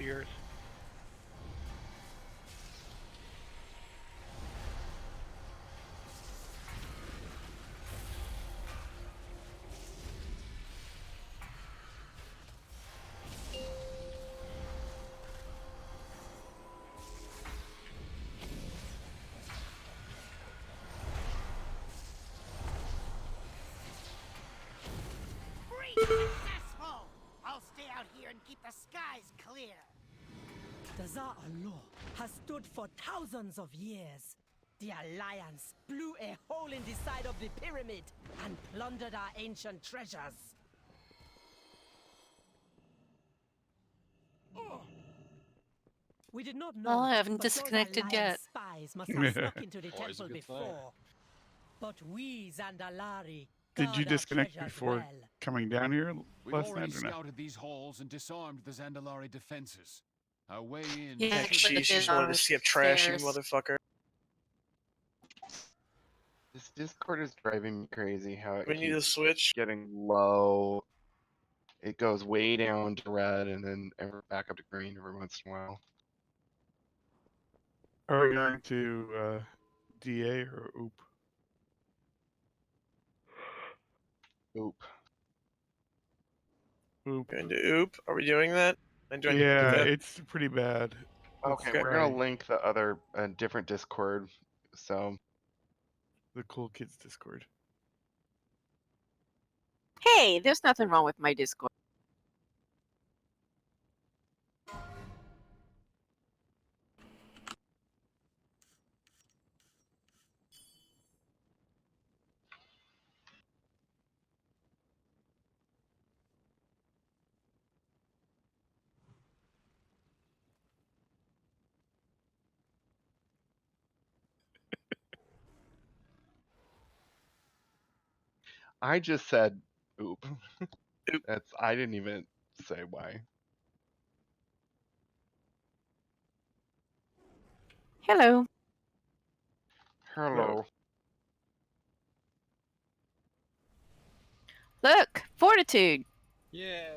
years. Successful! I'll stay out here and keep the skies clear. Dazar'alor has stood for thousands of years. The Alliance blew a hole in the side of the pyramid and plundered our ancient treasures. We did not know. Well, I haven't but those disconnected Alliance yet. spies must have snuck into the Always a temple good sign. before. But we Zandalari Did you guard our disconnect treasures before well. coming down here We've last already night or not? scouted these halls and disarmed the Zandalari defenses. Our way in. Yeah, Heck, but she's just there's wanted to skip trash, you stairs. motherfucker. This Discord is driving me crazy. How it We need to keeps switch. getting low. It goes way down to red and then back up to green every once in a while. Are we going to DA or OOP? Oop. OOP. Going to oop. Are we doing that? And do I need to do Yeah, that? it's pretty bad. Okay, Let's we're try gonna link the other different Discord. So the Cool Kids Discord. Hey, there's nothing wrong with my Discord. I just said oop. Oop. I didn't even say why. Hello. Hello. Look, fortitude. Yay!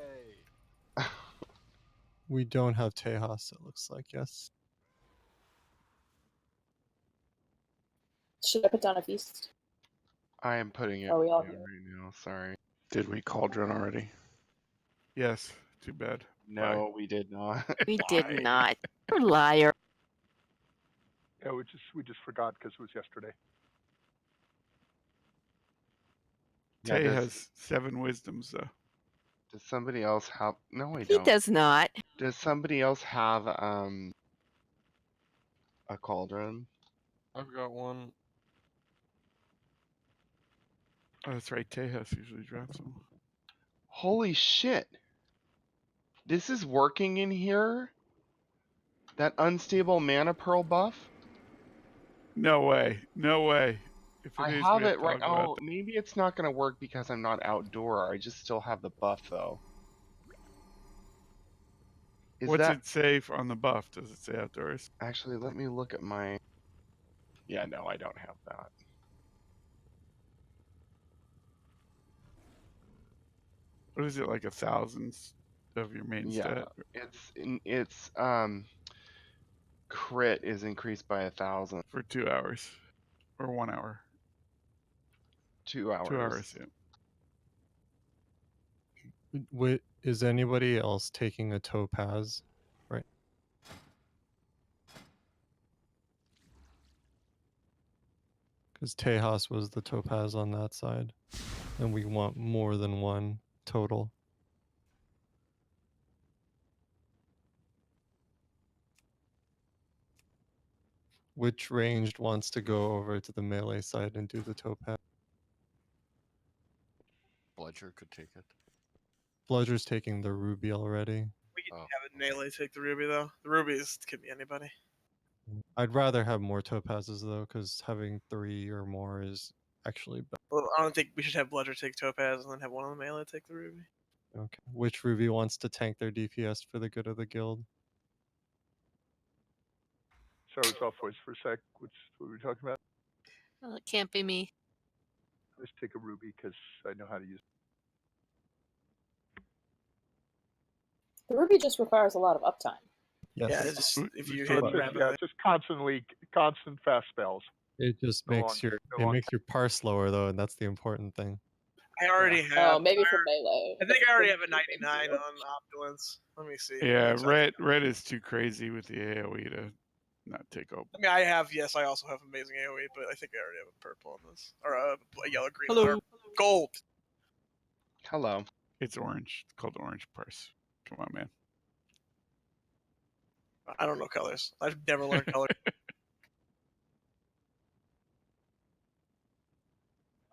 We don't have Tejas, it looks like, yes. Should I put down a feast? I am putting it Are we all down here? right now. Sorry. Did we cauldron already? Yes, too bad. No, we did not. We did not. You're a liar. Yeah, we just forgot because it was yesterday. Yeah, Tay does- has 7 wisdoms though. Does somebody else have? No, I He don't. does not. Does somebody else have a cauldron? I've got one. Oh, that's right. Tejas usually drops them. Holy shit! This is working in here? That unstable mana pearl buff? No way. No way. If I is, have we it to right. talk about Oh, maybe it's not gonna work because I'm not outdoor. I just still have the buff though. Is What's that it say on the buff? Does it say outdoors? actually? Let me look at my. Yeah, no, I don't have that. What is it, like 1,000 of your main Yeah, stat? it's crit is increased by 1,000. For 2 hours. Or 1 hour. 2 hours. 2 hours, yeah. Is anybody else taking a topaz? Right. Because Tejas was the topaz on that side. And we want more than one total. Which ranged wants to go over to the melee side and do the topaz? Bludger could take it. Bludger's taking the ruby already. We can Oh. have it melee take the ruby, though. The rubies could be anybody. I'd rather have more topazes though, because having 3 or more is actually better. Well, I don't think we should have Bludger take topaz and then have one of the melee take the ruby. Okay. Which ruby wants to tank their DPS for the good of the guild? Sorry, I was off voice for a sec. What were we talking about? Well, it can't be me. Let's take a ruby because I know how to use it. The ruby just requires a lot of uptime. Yes. Yeah, it's just if you So hit So it's just, rapid, yeah, it's just constant fast spells. It just No makes your no long. makes your par slower though, and that's the important thing. I already have. Oh, maybe for melee. I think I already have a Thank 99 you. on opulence. Let me see. yeah, Which I red is too crazy with the AOE to not take over. mean, I have. Yes, I also have amazing AOE, but I think I already have a purple on this, or a yellow, green, Hello. or gold. Hello. It's orange. It's called orange purse. Come on, man. I don't know colors. I've never learned color.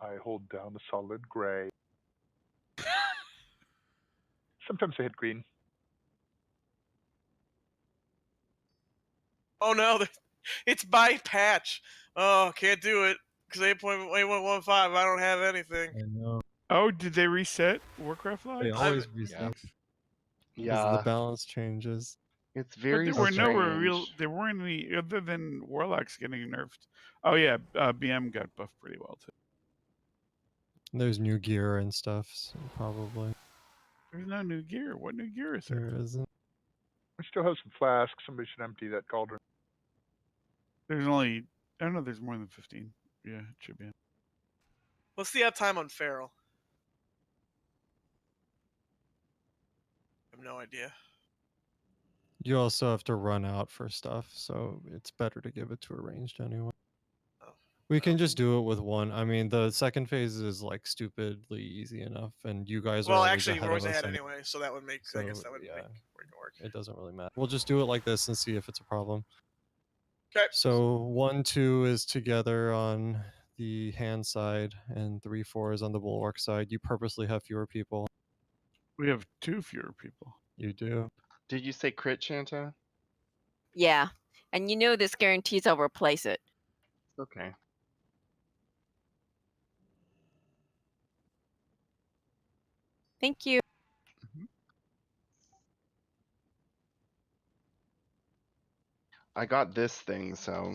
I hold down the solid gray. Sometimes I hit green. Oh no, it's by patch. Oh, can't do it because 8.8.15. I don't have anything. I know. Oh, did they reset Warcraft They logs? always reset Yes. because the Yeah, balance changes. it's But very there were strange. nowhere real. There weren't any other than Warlocks getting nerfed. Oh yeah, BM got buffed pretty well too. There's new gear and stuff, so probably There's no new gear. What new gear is there? there isn't. We still have some flasks. Somebody should empty that cauldron. There's only. I don't know. There's more than 15. Yeah, it should be. What's the uptime on Feral? I have no idea. You also have to run out for stuff, so it's better to give it to a ranged anyway. Oh. We can just do it with one. I mean, the second phase is like stupidly easy enough, and you guys are Well, always actually, ahead we're of always us. ahead And anyway, so that would make. I guess so that would yeah, make it work. it doesn't really matter. We'll just do it like this and see if it's a problem. Okay. So 1, 2 is together on the hand side, and 3, 4 is on the bulwark side. You purposely have fewer people. We have 2 fewer people. You do. Did you say crit, Shanta? Yeah. And you know this guarantees I'll replace it. Okay. Thank you. I got this thing, so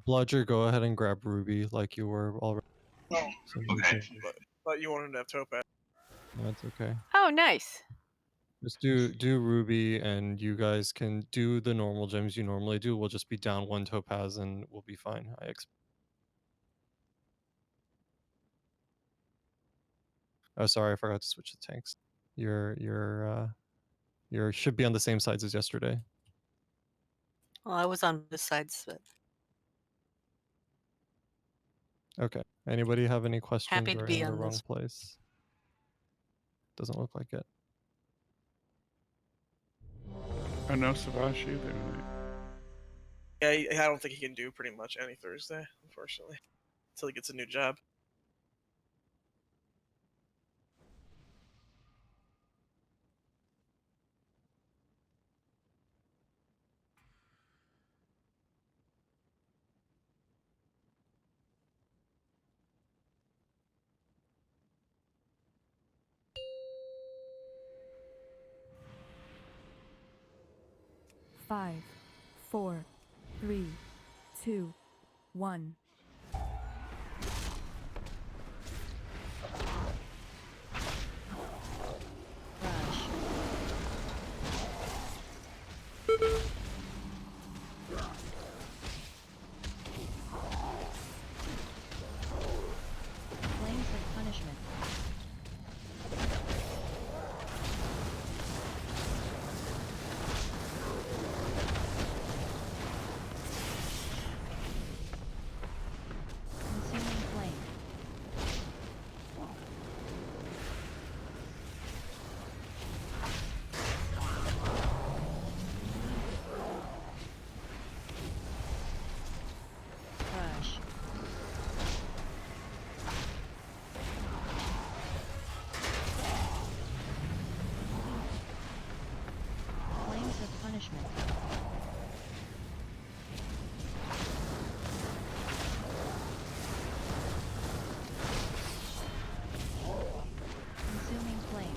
Bludger, go ahead and grab Ruby like you were already. Oh, So no okay. changes. But you wanted to have Topaz. That's okay. Oh, nice. Just do Ruby, and you guys can do the normal gems you normally do. We'll just be down 1 topaz, and we'll be fine. Oh, sorry, I forgot to switch the tanks. Your should be on the same sides as yesterday. Well, I was on both sides, but Okay. Anybody have any questions happy to or be in the on wrong this. place? Doesn't look like it. Oh no, Savash either. Yeah, I don't think he can do pretty much any Thursday, unfortunately, until he gets a new job. Five, 4, 3, 2, 1. Flames of punishment. Consuming flame. Crush. Flames of punishment. Consuming flame.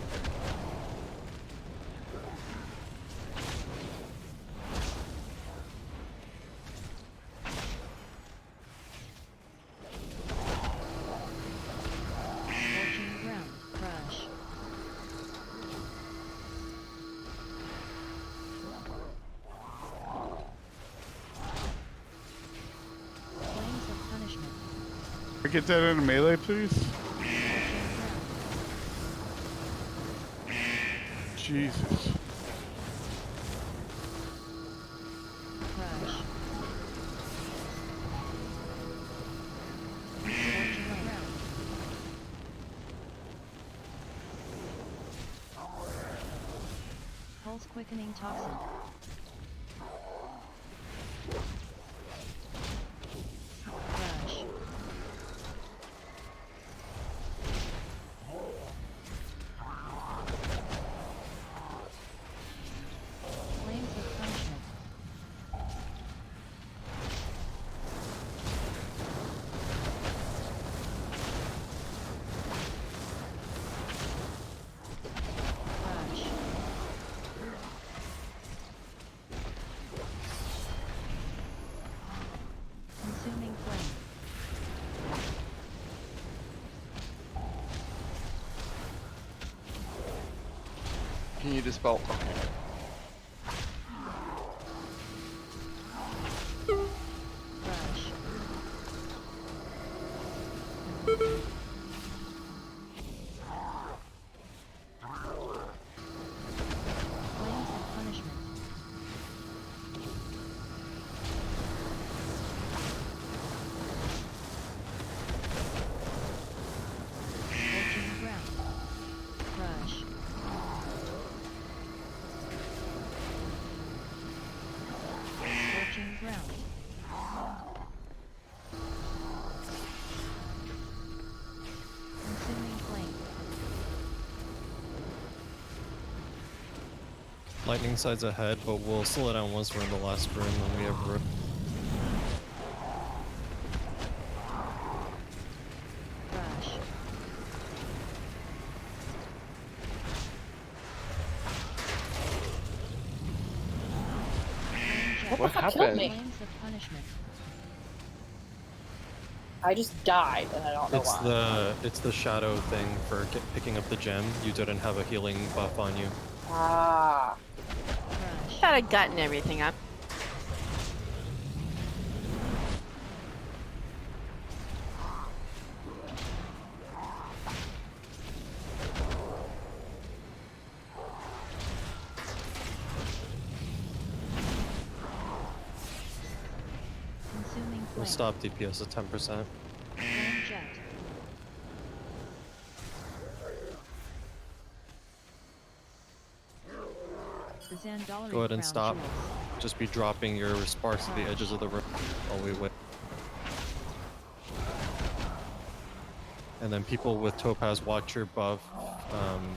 Scorching ground. Crush. Get that in a melee, please. Jesus. Crush. Scorching ground. Pulse quickening toxin. Crush. Flames of punishment. Crush. Consuming flame. Can you dispel? Okay. Crush. Flames of punishment. Scorching ground. Crush. Scorching ground. Consuming flame. Lightning side's ahead, but we'll slow it down once we're in the last room and we have room. Crush. What happened? Flames of punishment. I just died, and I don't know why. It's the shadow thing for picking up the gem. You didn't have a healing buff on you. Ah. Crush. Thought I'd gotten everything up. Consuming We'll flame. stop DPS at 10%. Flame jet. The Dazar'alor Go ahead and crown stop. jewels. Just be dropping your sparks to the edges of the room while we wait. And then people with topaz, watch your buff.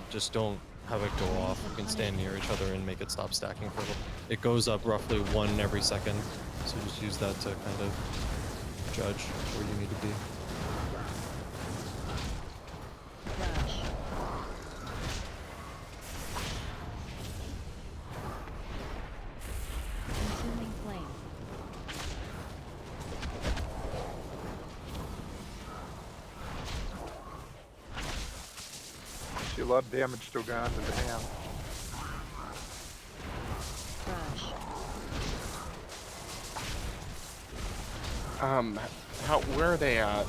Just don't have it go off. You can stand near each other and make it stop stacking for a little. It goes up roughly 1 every second. So just use that to kind of judge where you need to be. Crush. Consuming flame. See a lot of damage still gone to the hand. Crush. Where are they at?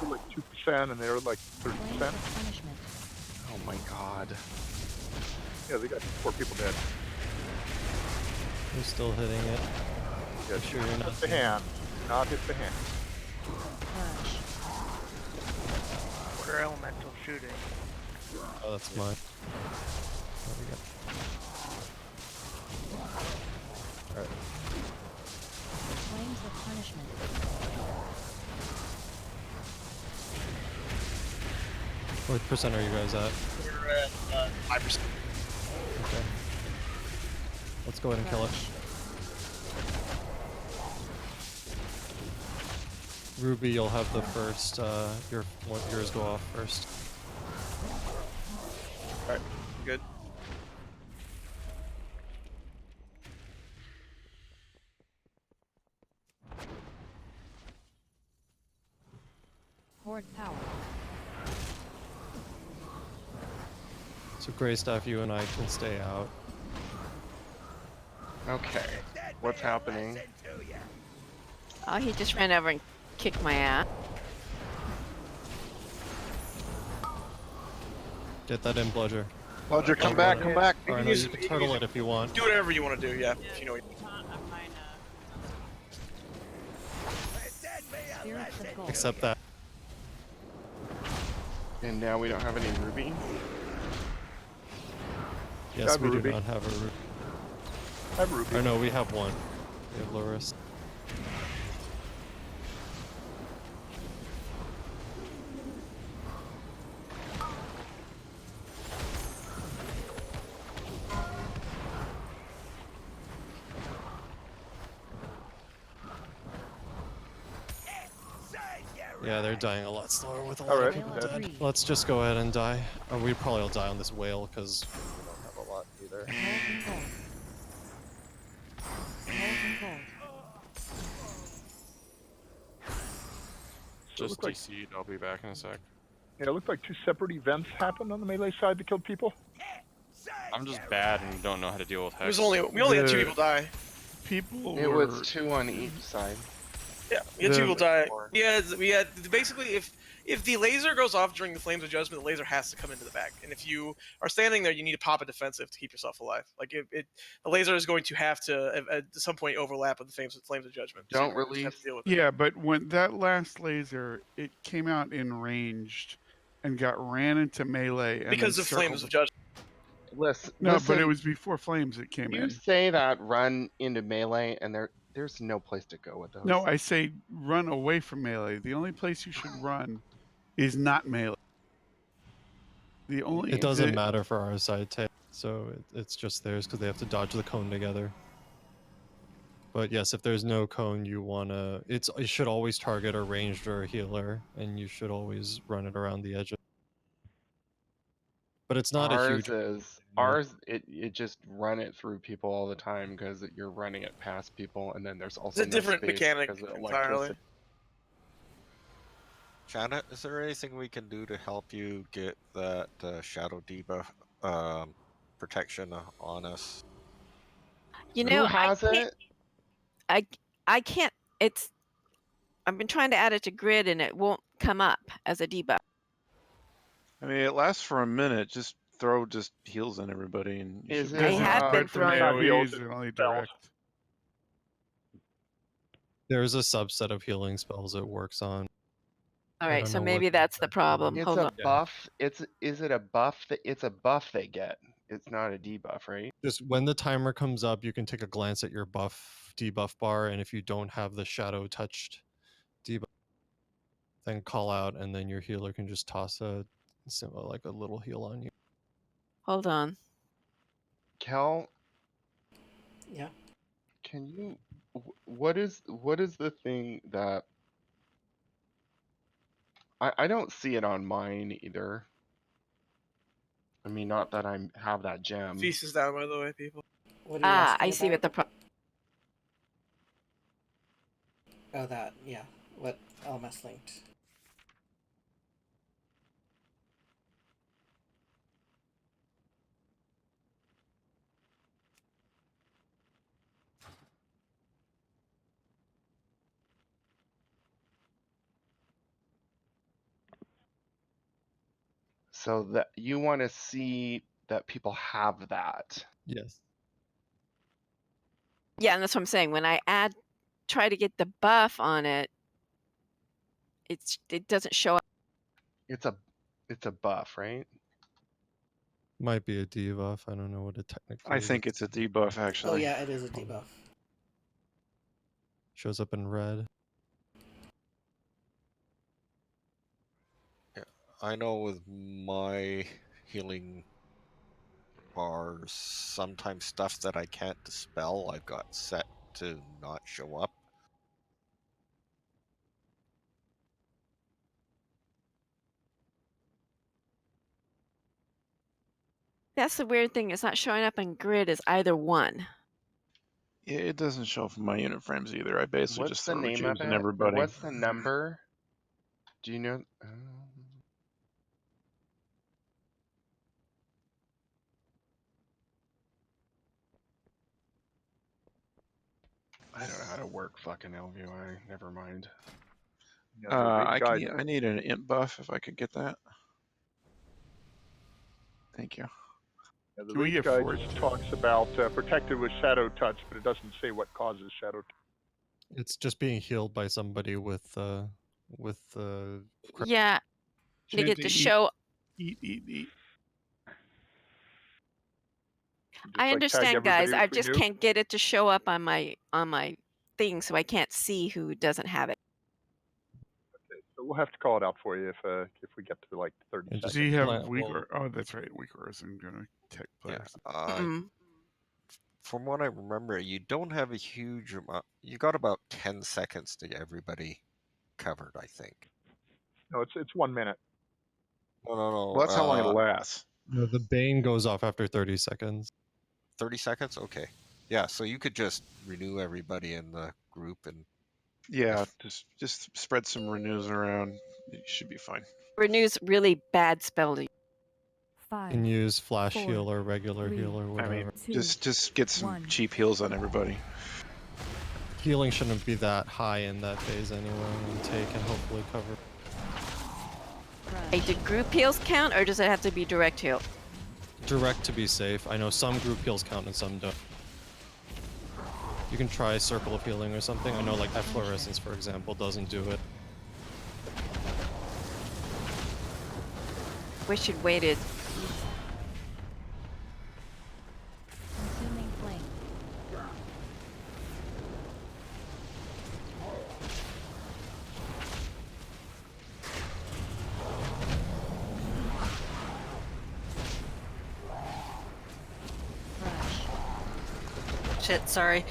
They're like 2%, and they're like Flames 30%. of punishment. Oh my god. Yeah, they got 4 people dead. You're still hitting it. Yeah, I'm sure you're hit not the hand. Not hit the hand. Crush. Quarter elemental shooting. Oh, that's mine. There we go. Alright. Flames of punishment. What percent are you guys at? We're at 5%. Okay. Let's go ahead and kill it. Crush. Ruby, you'll have the first, yours go off first. Alright, good. Horde power. So Greystaff, you and I can stay out. Okay. What's happening? Oh, he just ran over and kick my ass. Get that in, Bludger. Bludger, come back, come back. Or no, you can turtle it if you want. Do whatever you want to do. Yeah, if you know. Spirits of gold. Except that. And now we don't have any ruby. Yes, have a we do ruby. not have a ruby. I have ruby. Or no, we have one. We have Loris. Yeah, they're dying a lot slower with a lot of people Alright, dead. Let's just go ahead and die. Or we probably will die on this whale because we don't have a lot either. Molten gold. Molten gold. Just like- DC'd. I'll be back in a sec. Yeah, it looked like two separate events happened on the melee side that killed people. I'm just bad and don't know how to deal with hex. We only had 2 people die. People It were was 2 on each side. Yeah, we had 2 people The- die. We had basically if the laser goes off during the Flames of Judgment, the laser has to come into the back. And if you are standing there, you need to pop a defensive to keep yourself alive. Like the laser is going to have to at some point overlap with the Flames of Judgment. So Don't you're gonna just release. have to deal with it. Yeah, but when that last laser, it came out in ranged and got ran into melee and Because then of Flames circled- of Judgment. Listen, No, but it was before Flames it came You in. say that run into melee, and there's no place to go with those. No, I say run away from melee. The only place you should run is not melee. The only It doesn't matter for our side tail, so it's just theirs because they have to dodge the cone together. But yes, if there's no cone, you wanna. It should always target a ranged or a healer, and you should always run it around the edge. But it's not a huge. Ours. It just run it through people all the time because you're running it past people, and then there's also It's a different mechanic because of entirely. electricity. Janet, is there anything we can do to help you get that shadow debuff protection on us? You know, Who has it? I can't. It's. I've been trying to add it to grid and it won't come up as a debuff. I mean, it lasts for a minute. Just throw heals on everybody and. Is I have been from throwing. AoEs and only direct. There's a subset of healing spells it works on. All I right, don't so know maybe what that's the problem. It's Hold a on. buff. Is it a buff? It's a buff they get. It's not a debuff, right? Just when the timer comes up, you can take a glance at your debuff bar, and if you don't have the shadow touched debuff, then call out, and then your healer can just toss a little heal on you. Hold on. Cal, Yeah. can you? What is the thing that? I don't see it on mine either. I mean, not that I have that gem. Feast is down, by the way, people. What are you asking I see about? what the problem. Oh, that. Yeah. What LMS linked? So that you want to see that people have that. Yes. Yeah, and that's what I'm saying. When I try to get the buff on it, it doesn't show up. It's a buff, right? Might be a debuff. I don't know what it technically I is. think it's a debuff, actually. Oh yeah, it is a debuff. Shows up in red. Yeah, I know with my healing bars, sometimes stuff that I can't dispel, I've got set to not show up. That's the weird thing. It's not showing up in grid as either one. Yeah, it doesn't show up in my unit frames either. I basically What's just the throw name of cubes in it? everybody. What's the number? Do you know? I don't know how to work fucking LVI. Never mind. You know, the big guy. I need an imp buff if I could get that. Thank you. Yeah, the Can we rage get guide forged just too? talks about protected with shadow touch, but it doesn't say what causes shadow. It's just being healed by somebody with Yeah, to Chant get to to eat, show. eat. Just I like tag understand, everybody guys. I if we just nuke. can't get it to show up on my thing, so I can't see who doesn't have it. So we'll have to call it out for you if we get to like 30 And seconds. Do you have Well, weak or oh that's right, weak auras and gonna tech Yeah. players. From what I remember, you don't have a huge amount. You got about 10 seconds to get everybody covered, I think. No, it's 1 minute. No, no, no. Well, that's how long it'll last. the Bane goes off after 30 seconds. 30 seconds? Okay. Yeah, so you could just renew everybody in the group and Yeah, just spread some renews around. You should be fine. Renew's really bad spell to use. You can use flash 4, heal or regular 3, heal or I whatever. mean, 2, just get some 1. cheap heals on everybody. Healing shouldn't be that high in that phase anyway, and take and hopefully cover. Hey, did group heals count, or does it have to be direct heal? Direct to be safe. I know some group heals count and some don't. You can try circle of healing or something. I know like efflorescence, for example, doesn't do it. Wish you'd waited. Consuming flame. Crush. Shit, sorry.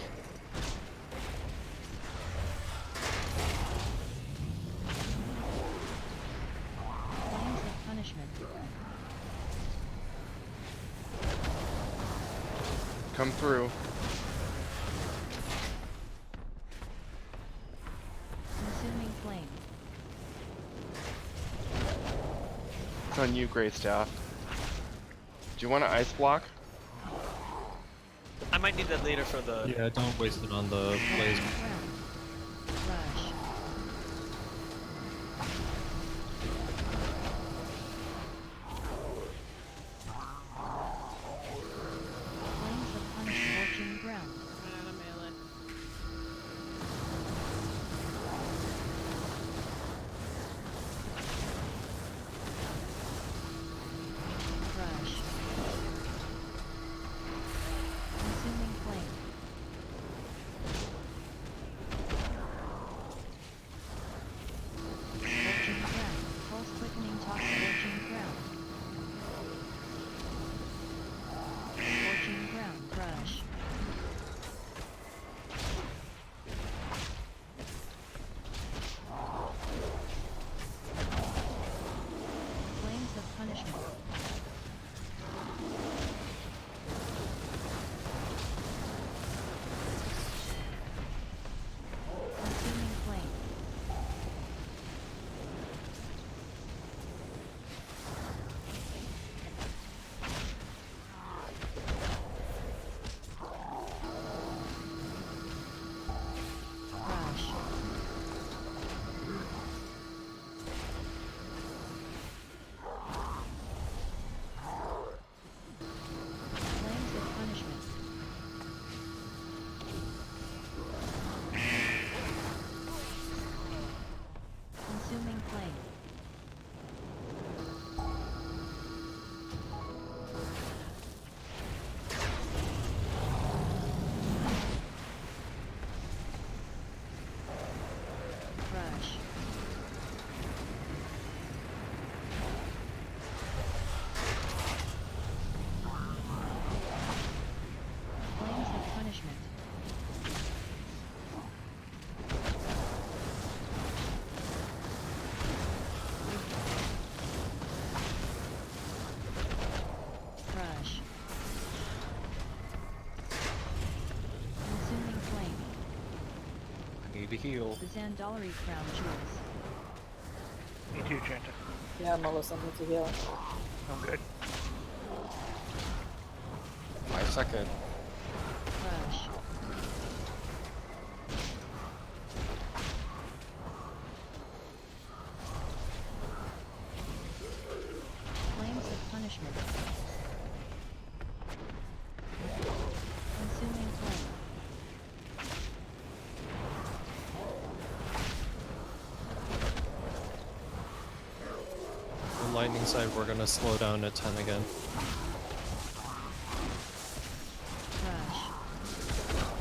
Flames of punishment. Come through. Consuming flame. It's on you, Grey Staff. Do you want an ice block? I might need that later for the. Yeah, don't waste it on the blaze. Ground. Rush. Flames of punishment. Scorching ground. Crush. Consuming flame. Scorching ground. Pulse quickening toss. Scorching ground. Scorching ground. Crush. Flames of punishment. Consuming flame. Crush. Flames of punishment. Consuming flame. Crush. Flames of punishment. Crush. Consuming flame. I need to heal. The Zandalari crown jewels. Me too, Trenta. Yeah, Melissa needs to heal. I'm good. 5 seconds. Crush. lightning side, we're gonna slow down at 10 again.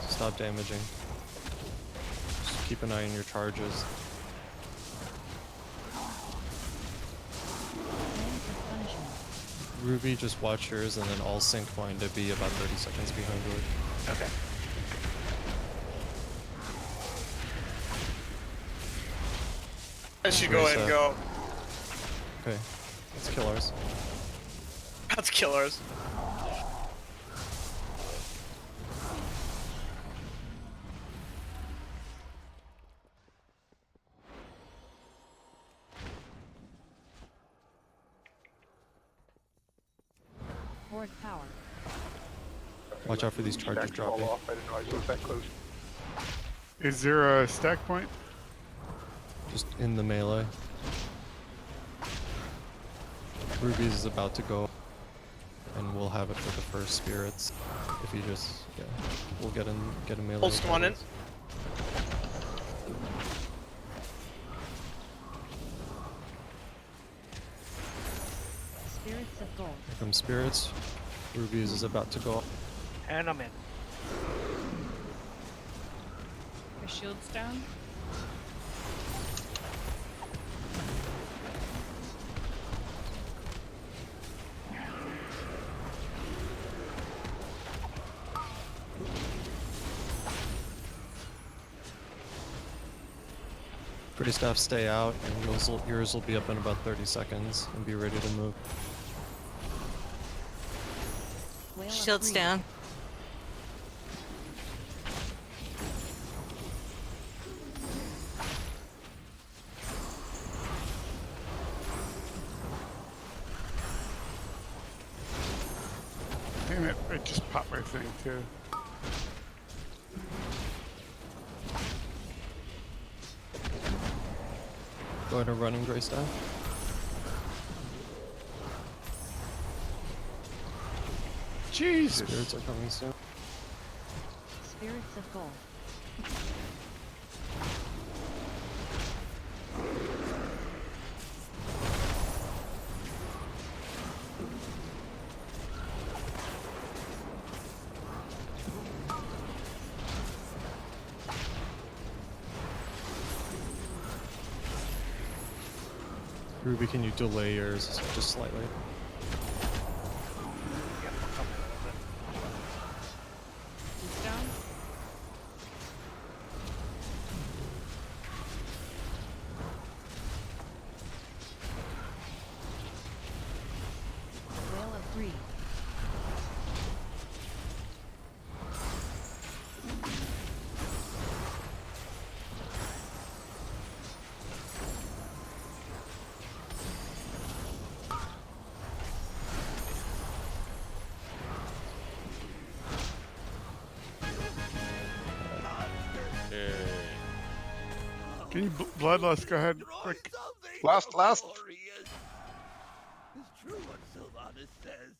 Stop damaging. Just keep an eye on your charges. Ruby, just watch yours, and then I'll sync mine to be about 30 seconds behind yours. Okay. I should go ahead and go. Okay, let's kill ours. Let's kill ours. Horde power. Watch out for these charges Stack fall dropping. off. I didn't know I was that close. Is there a stack point? Just in the melee. Ruby's is about to go, and we'll have it for the first spirits. If you just, yeah, we'll get a melee. Pulse, come on in. Spirits of gold. Here comes spirits. Ruby's is about to go. And I'm in. Your shield's down. Pretty staff, stay out, and yours will be up in about 30 seconds, and be ready to move. Shields down. Damn it, I just popped my thing too. Go ahead and run in Grey Staff. Jesus! Spirits are coming soon. Spirits of gold. Ruby, can you delay yours just slightly? Who's down? Whale of Greed. Can you bloodlust? Go ahead, quick. Last. It's true what Sylvanas says.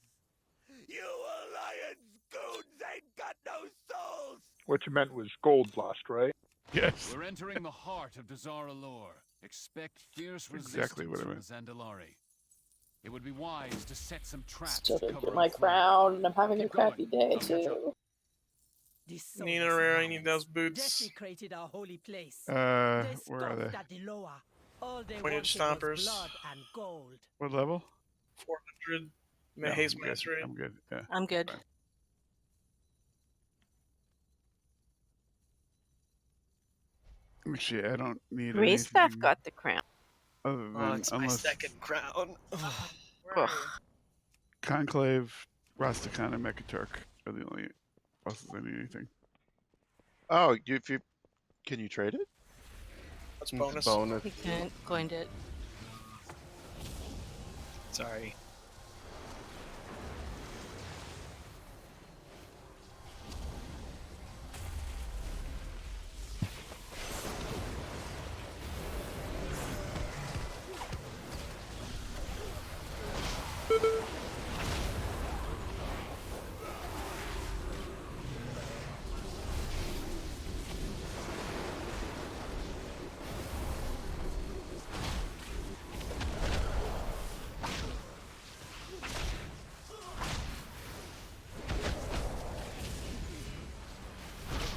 You alliance goons ain't got no souls. What you meant was gold blast, right? Yes. We're entering the heart of Dazar'alor. Expect fierce Exactly what I resistance from the Zandalari. It would be wise to set some traps Still to didn't cover get my up flank. crown, and I'm having a Keep crappy going. day I'll catch up. too. This I need those boots. desecrated our holy place. Where They are scoffed they? at the lower. All they Pointed wanted stompers. was blood and gold. What level? 400. No, Haze I'm good. Mastery. I'm good. Yeah. I'm good. Fine. Actually, I don't need Grey anything Staff got the crown. other than Oh, it's my unless second crown. Ugh. Conclave, Rastakhan, and Mekaturk are the only bosses I need anything. Oh, can you trade it? That's It's bonus. He can't coined it. Sorry.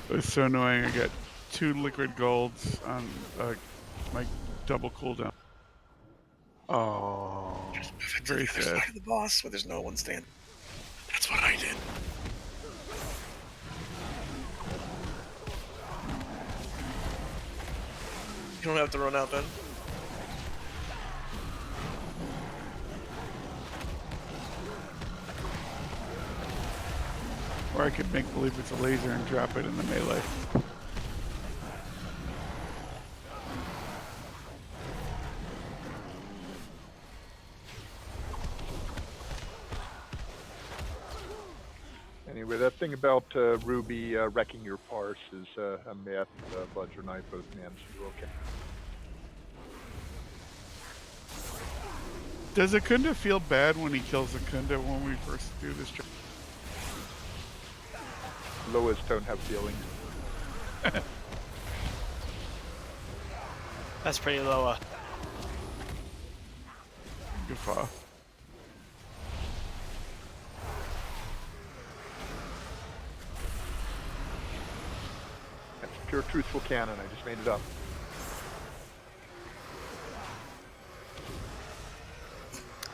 It was so annoying. I got 2 liquid golds on my double cooldown. Oh. Very The other sad. side of the boss where there's no one standing. That's what I did. You don't have to run out then. Or I could make believe it's a laser and drop it in the melee. Anyway, that thing about Ruby wrecking your parse is a myth. Bludger and I both managed to do okay. Does Akunda feel bad when he kills Akunda when we first do this job? Loas don't have feelings. That's pretty low. Guffaw. That's pure truthful canon. I just made it up.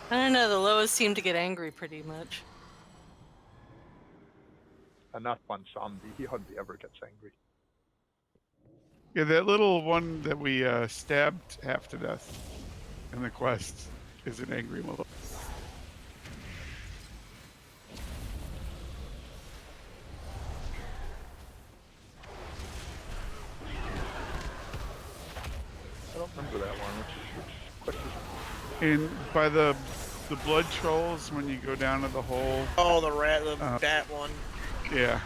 I don't know. The Loas seem to get angry pretty much. Not Bansandi. He hardly ever gets angry. Yeah, that little one that we stabbed half to death in the quest is an angry little. I don't remember that one. Which quest is it? In by the blood trolls when you go down to the hole. Oh, the bat one. Yeah.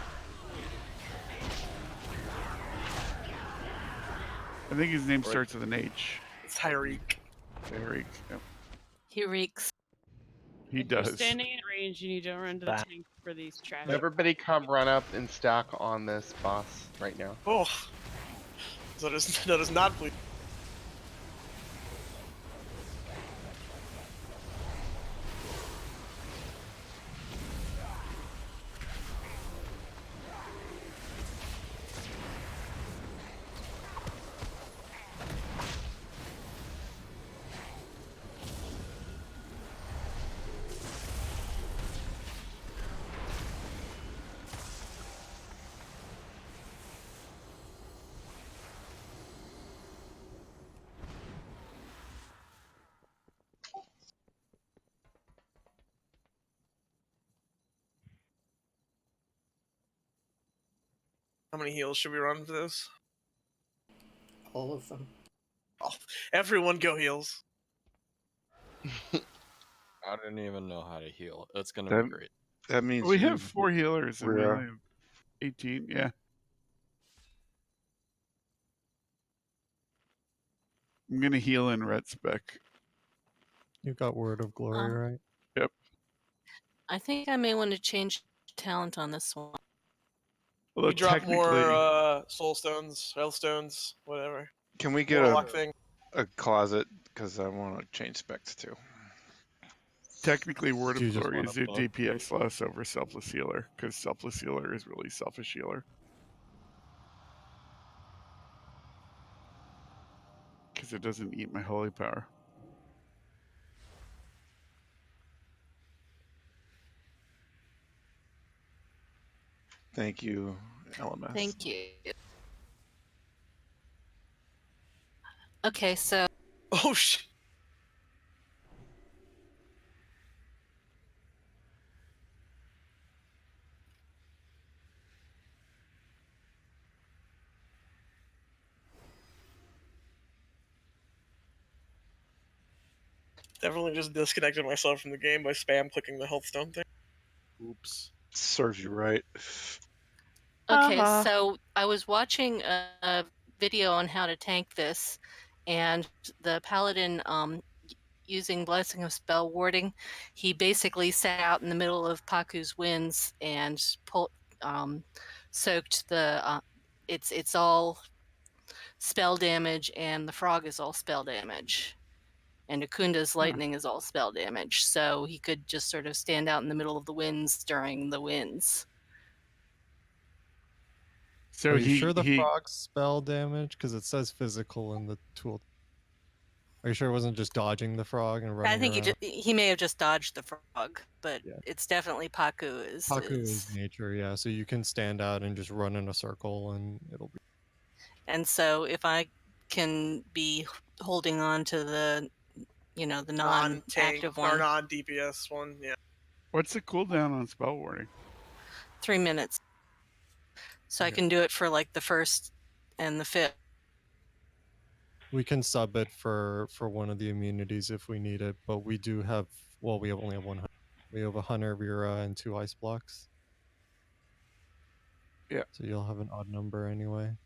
I think his name starts with an H. It's Tyreek. Tyreek. Yep. He reeks. He If you're does. standing in range and you don't run to the tank for these trash. Everybody come run up and stack on this boss right now. Oh. That is not pleasing. How many heals should we run for this? All of them. Oh, everyone go heals. I don't even know how to heal. That's gonna That, be great. that means We you, have 4 healers and we Rhea. only have 18. Yeah. I'm gonna heal in red spec. You got Word of Glory, right? Yep. I think I may want to change talent on this one. Although You drop technically, more soul stones, hell stones, whatever. Can we get Warlock thing. a closet? Because I want to change specs too. technically, Word Do you of just Glory want is a a book? DPS less over Selfless Healer because Selfless Healer is really selfish healer. Because it doesn't eat my holy power. Thank you, LMS. Thank you. Okay, so Oh shit. Definitely just disconnected myself from the game by spam clicking the health stone thing. Oops. Serves you right. okay, Uh-huh. so I was watching a video on how to tank this, and the paladin using Blessing of Spell Warding, he basically sat out in the middle of Paku's winds and soaked the. It's all spell damage, and the frog is all spell damage. And Akunda's lightning is all spell damage, so he could just sort of stand out in the middle of the winds during the winds. So Are you he sure the he frog spell damage? Because it says physical in the tool. Are you sure it wasn't just dodging the frog and I running think around? he may have just dodged the frog, but Yeah. it's definitely Paku Haku is nature, yeah. So you can stand out and just run in a circle, and it'll be. And so if I can be holding on to the, the Non-tank non-active or one, non-DPS one, yeah. What's the cooldown on spell warding? 3 minutes. So I Okay. can do it for like the first and the fifth. We can sub it for one of the immunities if we need it, but we do have. Well, we only have one. We have a Hunter, Rira, and 2 ice blocks. Yeah. So you'll have an odd number anyway.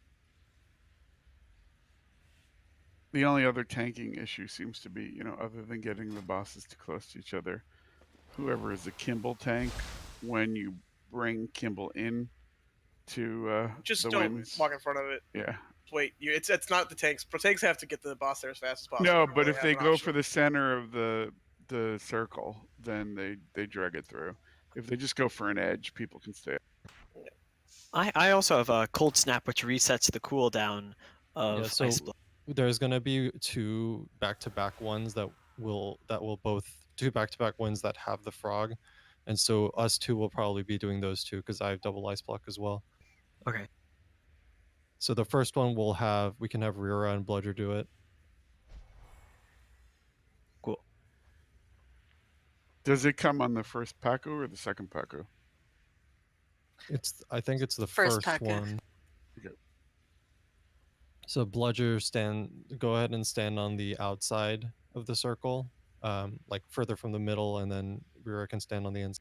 The only other tanking issue seems to be, other than getting the bosses too close to each other, whoever is the Kimball tank, when you bring Kimball in to Just the don't winds. walk in front of it. Yeah. Wait, it's not the tanks. Pro tanks have to get the boss there as fast as possible. No, You but really if have they an go option. for the center of the circle, then they drag it through. If they just go for an edge, people can stay. I also have a cold snap which resets the cooldown of Yeah, so ice block. there's gonna be 2 back-to-back ones that will both 2 back-to-back ones that have the frog, and so us 2 will probably be doing those 2 because I have double ice block as well. Okay. So the first one we can have Rira and Bludger do it. Cool. Does it come on the first Paku or the second Paku? I think it's the First first Paku. one. Okay. So Bludger go ahead and stand on the outside of the circle, like further from the middle, and then Rira can stand on the inside.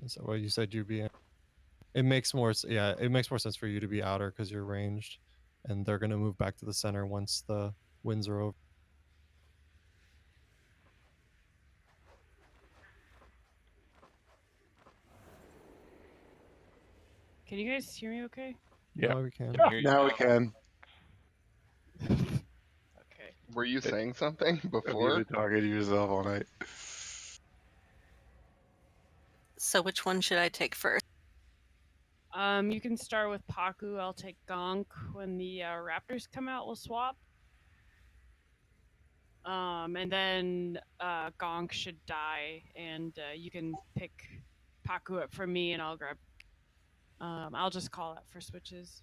Is that what you said you'd be in? It makes more sense for you to be outer because you're ranged, and they're gonna move back to the center once the winds are over. Can you guys hear me okay? Yeah. Now we can. Now we can. Okay. Were you saying something Have you before? been talking to yourself all night? So which one should I take first? You can start with Paku. I'll take Gonk. When the Raptors come out, we'll swap. And then Gonk should die, and you can pick Paku up from me, and I'll grab. I'll just call out for switches.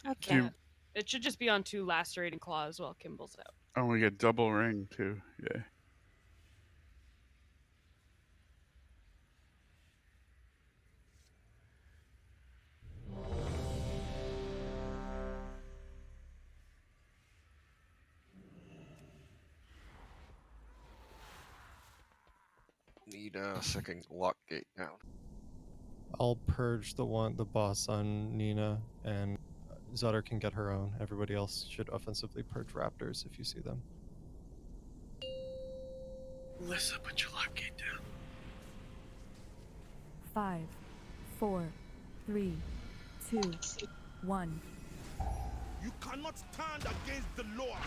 Okay. It should just be on 2 lacerating claws while Kimball's out. Oh, we get double ring too. Yeah. Need a second lock gate down. I'll purge the boss on Nina, and Zutter can get her own. Everybody else should offensively purge raptors if you see them. Melissa, put your lock gate down. 5, 4, 3, 2, 1. You cannot stand against the Lord.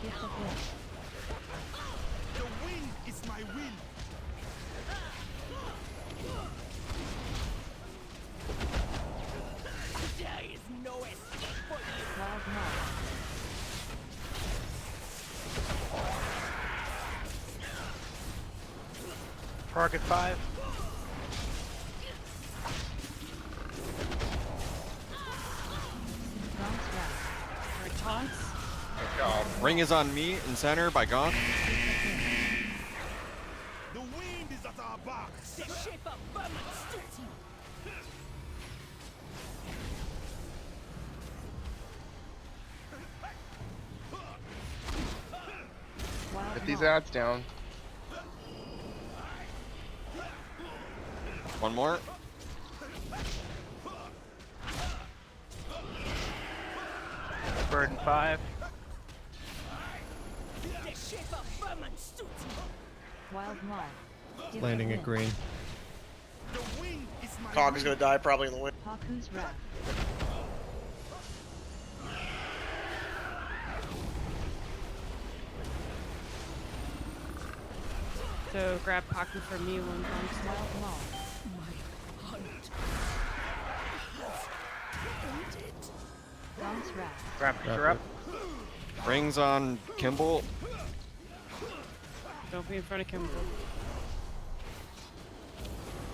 Hit the hit. The wind is my will. There is no escape for you. Wild Knot. Frog at 5. Alright, taunts. Ring is on me in center by Gonk. The wind is at our backs. The shape of vermin suits you. Get these ads down. One more. Burden 5. The shape of vermin suits you. Wild Knot. Hit Landing the at hit. green. The wind is my Gonk is gonna die probably in the wind. Paku's Wrath. So grab Paku for me when Gong Wild Maul. Gaunt's Wrath. Raptors are up. Rings on Kimball. Don't be in front of Kimball.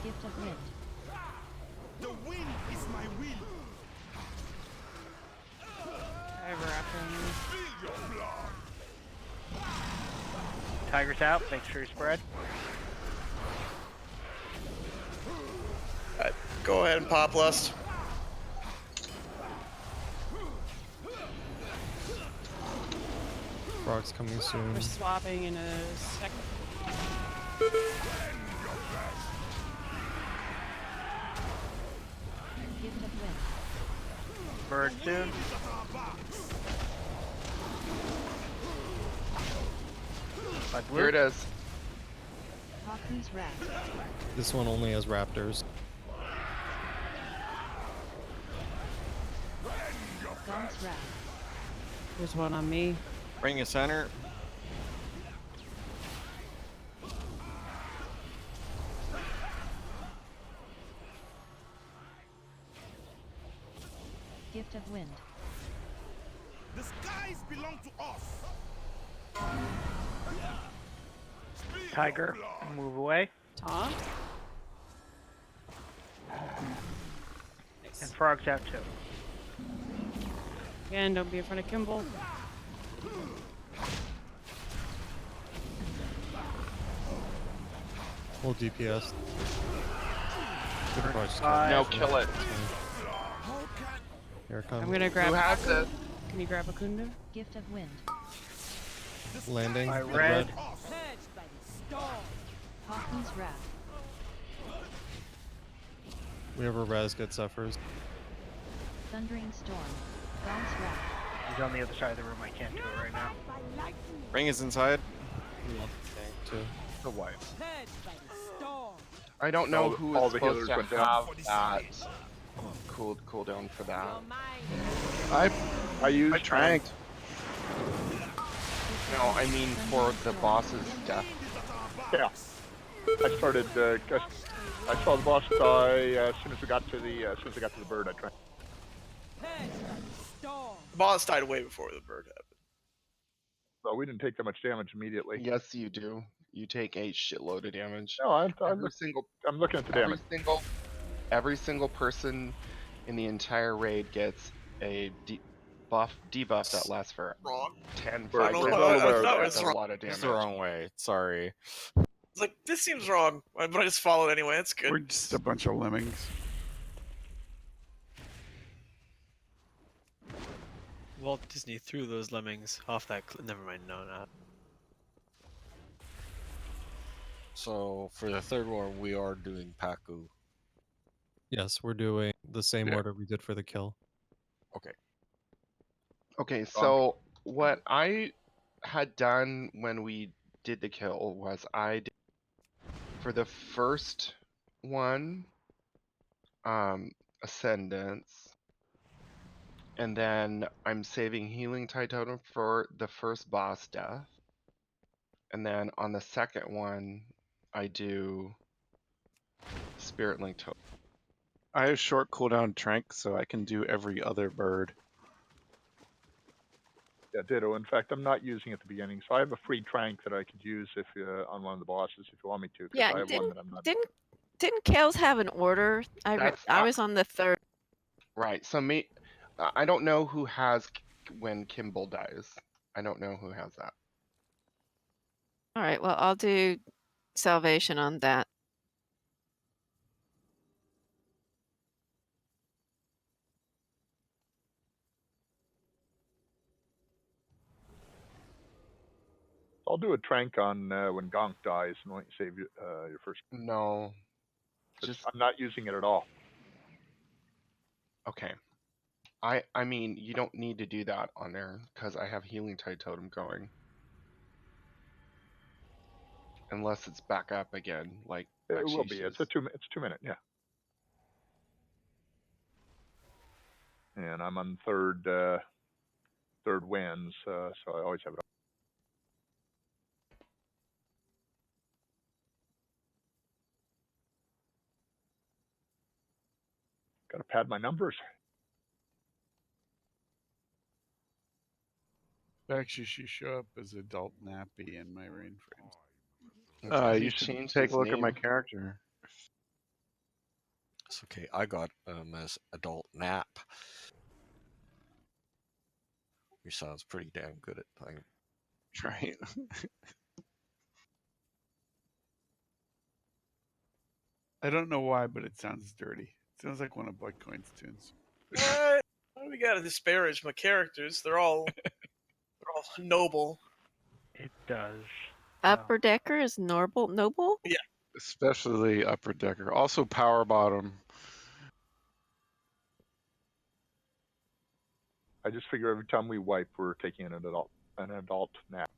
Gift of Wind. The wind is my will. I have a raptor on me. Feel your blood. Tiger's out. Make sure you spread. Alright, go ahead and pop Lust. Frog's coming soon. We're swapping in a second. Gift of Wind. Bird soon. By blue. Here it is. Paku's Wrath. This one only has raptors. Gaunt's Wrath. There's one on me. Ring a center. Gift of Wind. The skies belong to us. Tiger, move away. Tom? And Frog's out too. Again, don't be in front of Kimball. Full DPS. Good approach. No, kill it. Here it comes. I'm gonna grab. Who has this? Can you grab a Kunda? Gift of Wind. Landing. By at red. Paku's Wrath. We have a res, get Zephyrs. Thundering Storm. Gaunt's Wrath. He's on the other side of the room. I can't do it right now. Ring is inside. Too. The wife. I don't know who all is the supposed healers to went have down. that cooldown for that. I used Tranked. No, I mean for the boss's death. Yeah. I started. I saw the boss die as soon as we got to the bird. I tried. The boss died way before the bird happened. So we didn't take that much damage immediately. Yes, you do. You take a shitload of damage. No, I'm looking at the damage. Every single person in the entire raid gets a debuff that lasts for Wrong. 10, We're 5 well seconds. aware of That's that. a lot of It's damage. the wrong way. Sorry. It's like, this seems wrong, but I just followed anyway. It's good. We're just a bunch of lemmings. Walt Disney threw those lemmings off that never mind, no, not. So for the third one, we are doing Paku. Yes, we're doing the same Yeah. order we did for the kill. Okay. Okay, so what I had done when we did the kill was I did, for the first one, Ascendance, and then I'm saving Healing Tide Totem for the first boss death, and then on the second one, I do Spirit Link Totem. I have short cooldown Trank, so I can do every other bird. Yeah, ditto. In fact, I'm not using it at the beginning, so I have a free trank that I could use if on one of the bosses if you want me to. 'Cause Yeah, I have one that I'm not. didn't Kales have an order? I was on the third. Right. So I don't know who has when Kimball dies. I don't know who has that. All right, well, I'll do salvation on that. I'll do a trank on when Gonk dies and let you save your first. No. I'm not using it at all. Okay. I mean, you don't need to do that on there because I have Healing Tide Totem going. Unless it's back up again, like It will be. It's 2 minute, yeah. And I'm on third wins, so I always have it. Gotta pad my numbers. Actually, she show up as adult nappy in my rain frames. You He should changed take his a look at my name. character. It's okay. I got him as adult nap. He sounds pretty damn good at playing. Right. I don't know why, but it sounds dirty. It sounds like one of Bloodcoin's tunes. What? Why do we gotta disparage my characters? They're all noble. It does. Upper Decker is noble? Yeah. Especially upper decker. Also power bottom. I just figure every time we wipe, we're taking an adult nap.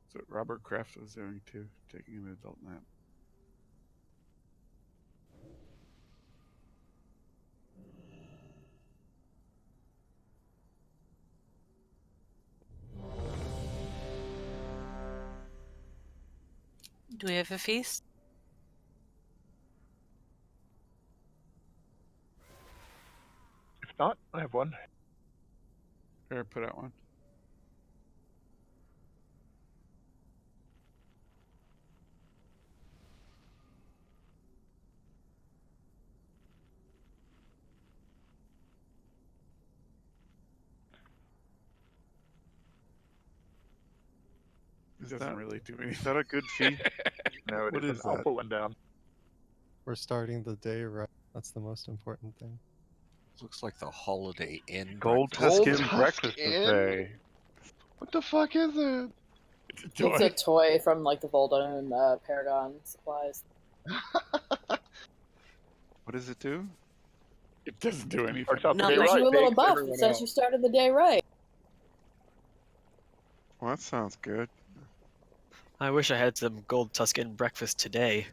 That's what Robert Kraft was doing too, taking an adult nap. Do we have a feast? If not, I have one. Or put out one. It doesn't really do anything. Is that a good feat? No, it What isn't. is I'll that? put one down. We're starting the day right. That's the most important thing. Looks like the Holiday Inn Gold breakfast. Tuscan breakfast buffet. What the fuck is it? It's It's a toy from like the Volda and Paragon supplies. What does it do? It doesn't do anything. Starts out the It day gives right. you a little Takes buff. everyone It says out. you started the day right. Well, that sounds good. I wish I had some gold Tuscan breakfast today.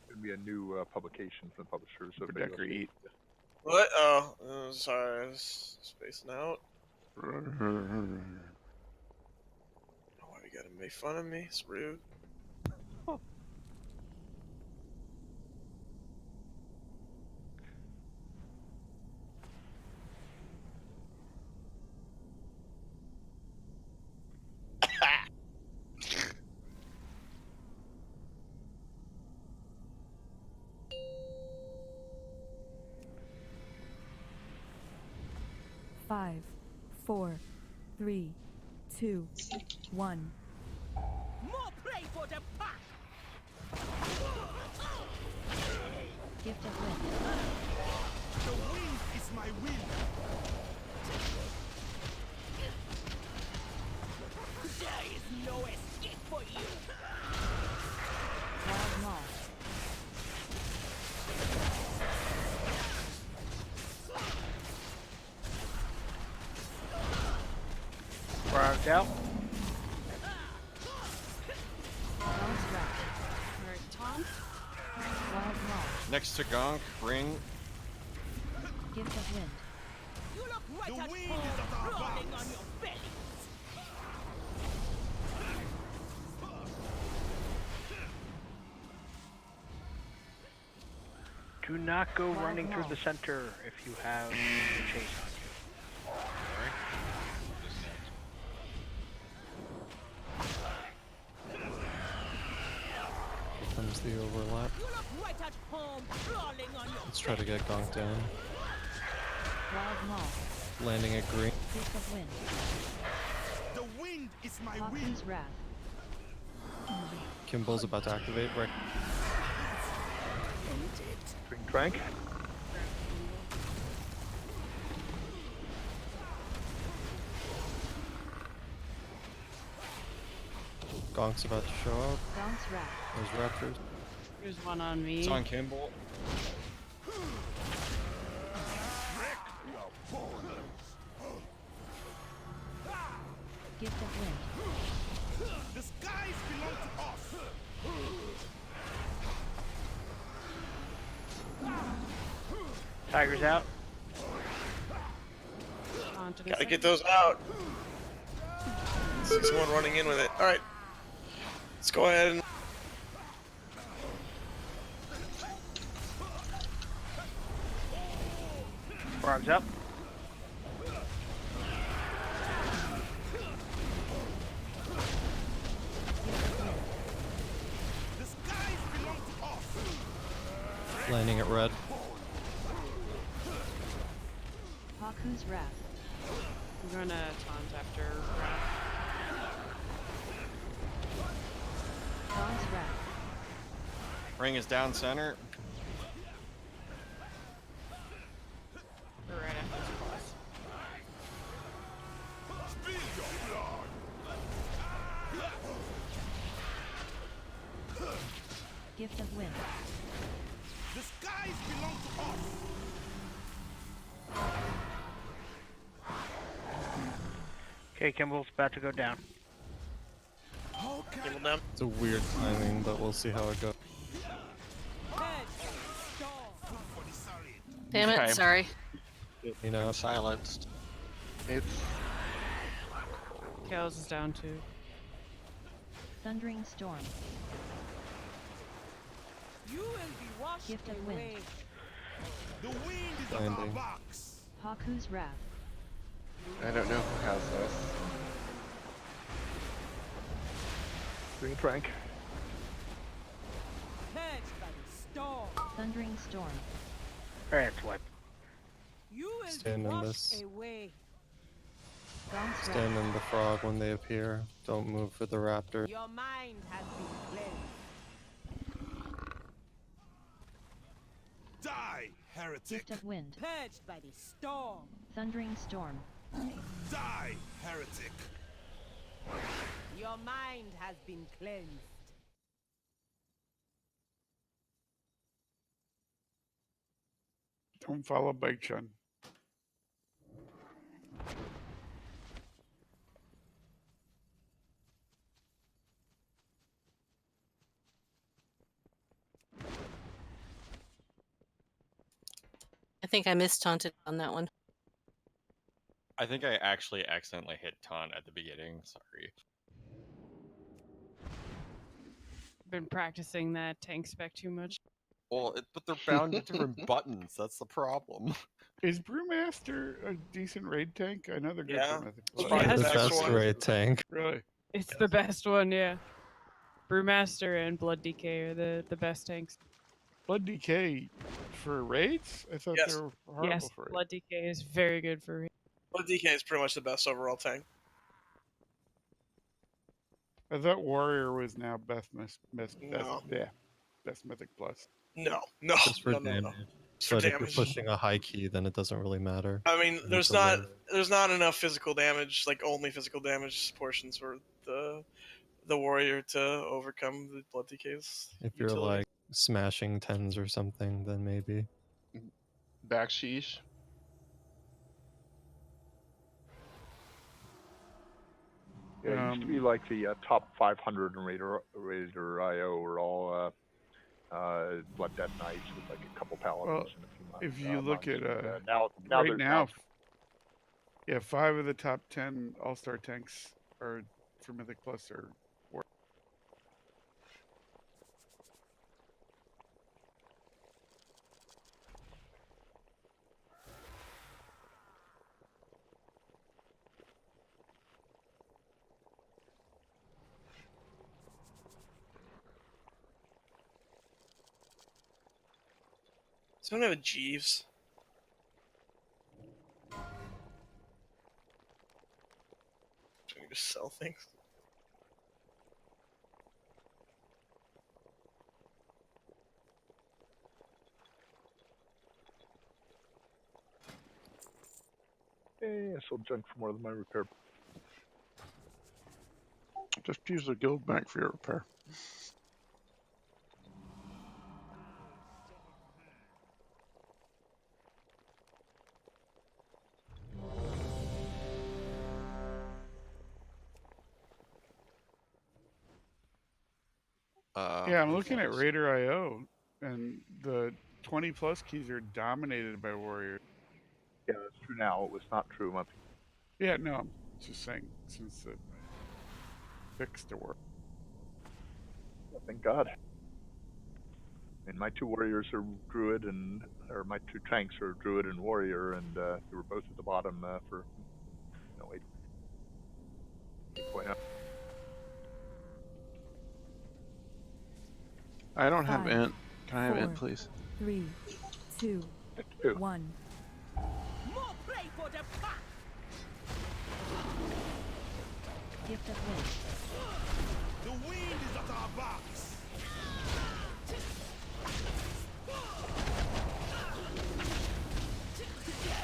It's gonna be a new publication from the publishers. So Decker eat. What? Oh, sorry, I was spacing out. Oh, why you gotta make fun of me? It's rude. Five, 4, 3, 2, 1. More play for the pack! Gift of wind. The wind is my will. There is no escape for you! Wild moth. Frog's out. God's wrath. Alright, Tom. Wild moth. Next to Gonk, ring. Gift of wind. You look right The at wind home, is at our rolling backs. on your bellies! Do not go Wild running through moth. the center if you have the chase on you. Here comes the overlap. You look right at home, rolling on your Let's try to get Gonk down. Wild moth. Landing at green. Gift of wind. The wind is my will. Hawkins wrath. Kimball's about to activate. Right. Spring Trank. Gonk's about to show up. Gonk's wrath. There's raptors. There's one on me. It's on Kimball. Gift of wind. The skies belong to us. Tiger's out. Gotta get those out. See someone running in with it. All right, let's go ahead and. Arms up. The skies belong to us. Landing at red. Haku's wrath. I'm gonna taunt after Wrath. Gonk's wrath. Ring is down center. Or right after this boss. Gift of wind. The skies belong to us. Okay, Kimball's about to go down. Kimball down. It's a weird timing, but we'll see how it goes. Damn it, Okay. sorry. You know, silenced. It's Chaos is down too. Thundering storm. You will be washed Gift of away. wind. The wind is on our Landing. backs. Haku's wrath. I don't know who has this. Doing a trank. Purged by the storm. Thundering storm. Alright, what? You will Stand be in washed this. away. Gonk's stand wrath. in the frog when they appear. Don't move for the raptor. Your mind has been cleansed. Die, heretic. Gift of wind. Purged by the storm. Thundering storm. Die, heretic. Your mind has been cleansed. Don't follow Bike Chun. I think I missed taunted on that one. I think I actually accidentally hit taunt at the beginning. Sorry. Been practicing that tank spec too much. Well, but they're bound to different buttons. That's the problem. Is Brewmaster a decent raid tank? I know they're good Yeah. for Mythic It's Plus. probably Yes. the The next best one. raid tank. Really? It's the best one, yeah. Brewmaster and Blood DK are the best tanks. Blood DK for raids? I thought Yes. they were horrible Yes, for raids. Blood DK is very good for Blood DK is pretty much the best overall tank. I thought Warrior was now best No. best Mythic Plus. No, no, Just for no, no, damage. no. It's for But if you're damage. pushing a high key, then it doesn't really matter. I mean, It's there's a not win. enough physical damage, like only physical damage portions for the warrior to overcome the blood DK's If you're utility. like smashing tens or something, then maybe. Backsheesh. Yeah, it used to be like the top 500 in Raider IO were all Blood Death Knights with like a couple paladins Well, and a few if you look monks. at And, now right there's now, yeah, 5 of the top 10 all-star tanks are for Mythic Plus are Warrior. Does anyone have a Jeeves? Do we just sell things? I sold junk for more than my repair. Just use the guild bank for your repair. Yeah, I'm looking at Raider IO, and the 20 plus keys are dominated by warriors. Yeah, that's true now. It was not true a month ago. Yeah, no, I'm just saying since it fixed the work. Thank God. And my two warriors are druid or my two tanks are druid and warrior, and they were both at the bottom for 8.0. I don't have 5, int. Can I have 4, int, please? 3, 2, Two. 1. More play for the pack! Gift of wind. The wind is at our backs. There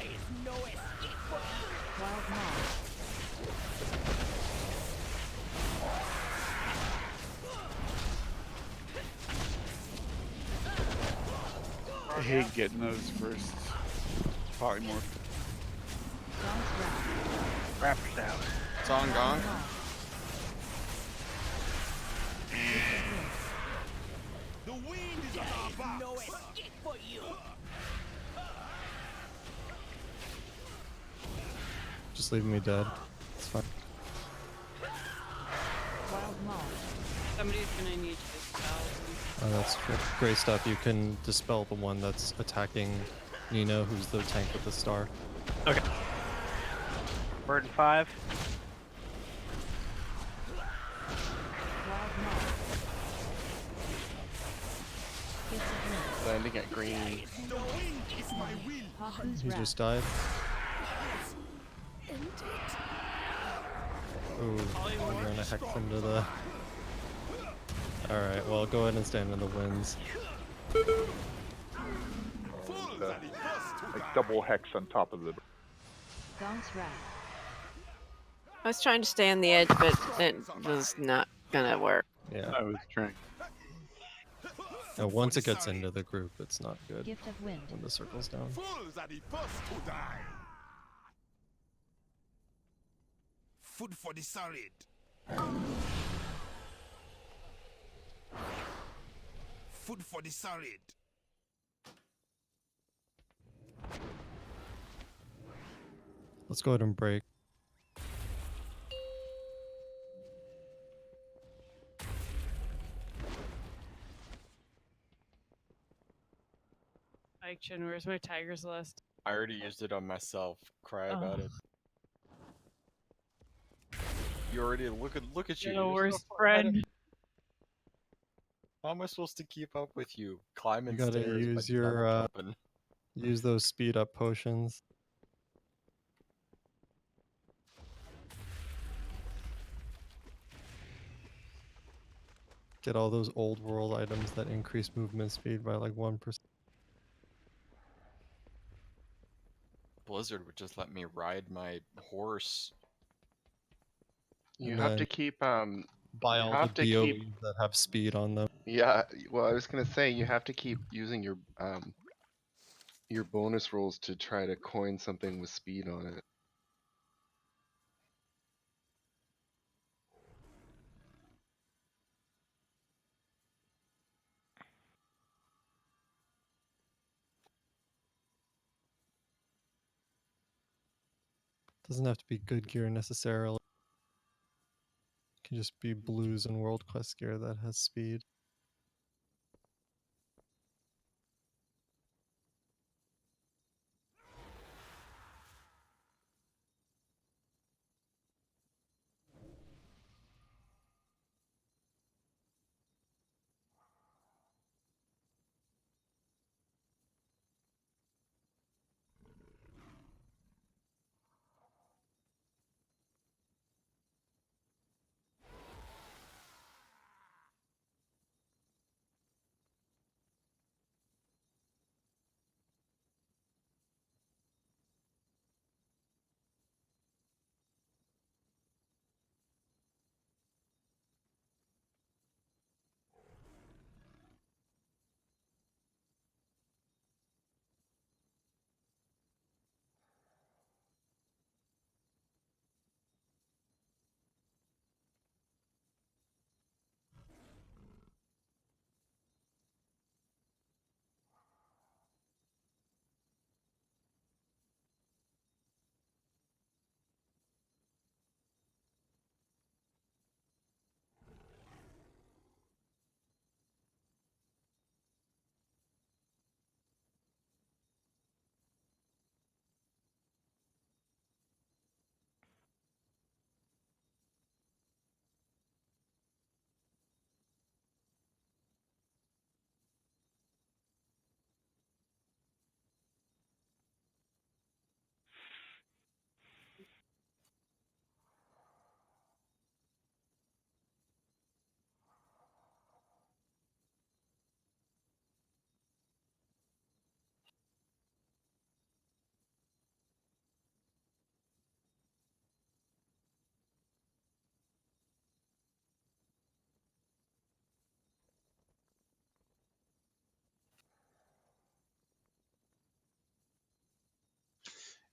is no escape for you! Wild moth. I hate getting those first polymorph. Gonk's wrath. Rapper's down. It's on Gonk. The wind is at our backs. No escape for you! Just leaving me dead. It's fine. Wild moth. Somebody's gonna need to dispel. Oh, that's great stuff. You can dispel the one that's attacking Nino, who's the tank with the star. Okay. Burden 5. Wild moth. Gift of wind. Landing at green. The wind is my will. Paku's He wrath. just died. Ooh, I'm gonna hex into the... Alright, well, go ahead and stand in the winds. Like double hex on top of the. Gonk's wrath. I was trying to stay on the edge, but it was not gonna work. Yeah. I was trying. Now, once it gets into the group, it's not good Gift of wind. when the circle's down. Fools are the first to die. Food for the solid. Food for the solid. Let's go ahead and break. Action, where's my Tiger's list? I already used it on myself. Cry about it. You already look at you. You're the you're worst so far ahead of friend. me. How am I supposed to keep up with you? Climbing You gotta stairs, use but never your, jumping. use those speed up potions. Get all those old world items that increase movement speed by like 1%. Blizzard would just let me ride my horse. You And have then to keep buy you all have the to keep DOEs that have speed on them. yeah, well I was gonna say you have to keep using your bonus rolls to try to coin something with speed on it. Doesn't have to be good gear necessarily. It can just be blues and world class gear that has speed.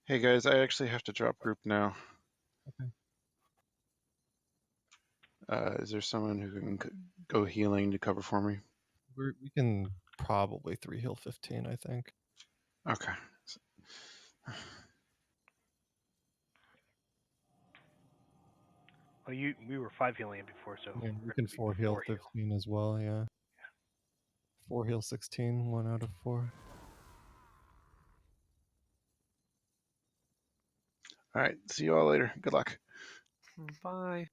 Hey guys, I actually have to drop group now. Okay. Is there someone who can go healing to cover for me? We can probably 3 heal 15, I think. Okay. Well, we were 5 healing it before, so Yeah, we we're can gonna be 4 heal 4 heal. 15 as well, yeah. 4 heal 16, 1 out of 4. All right. See you all later. Good luck. Bye.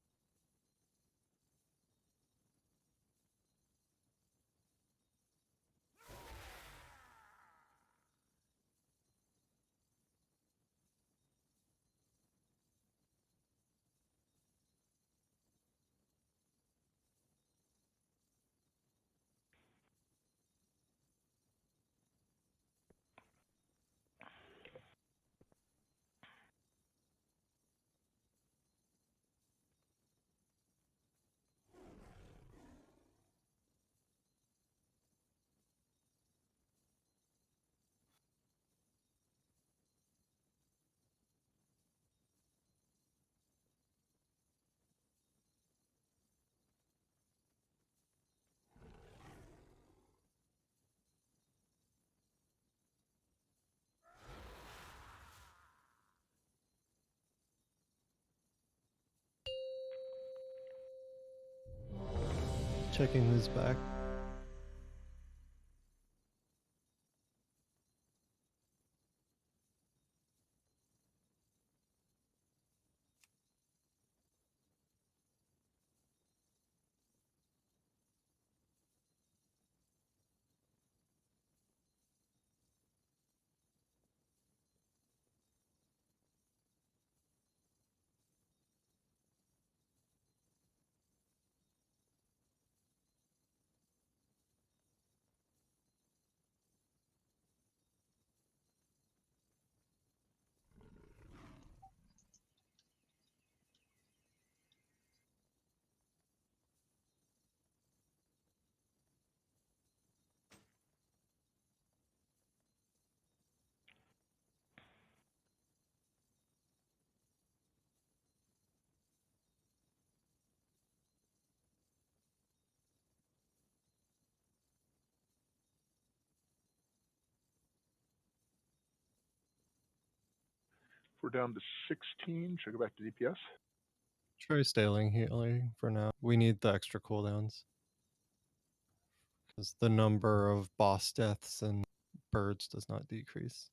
Checking who's back. We're down to 16. Should I go back to DPS? Try staling healing for now. We need the extra cooldowns. Because the number of boss deaths and birds does not decrease.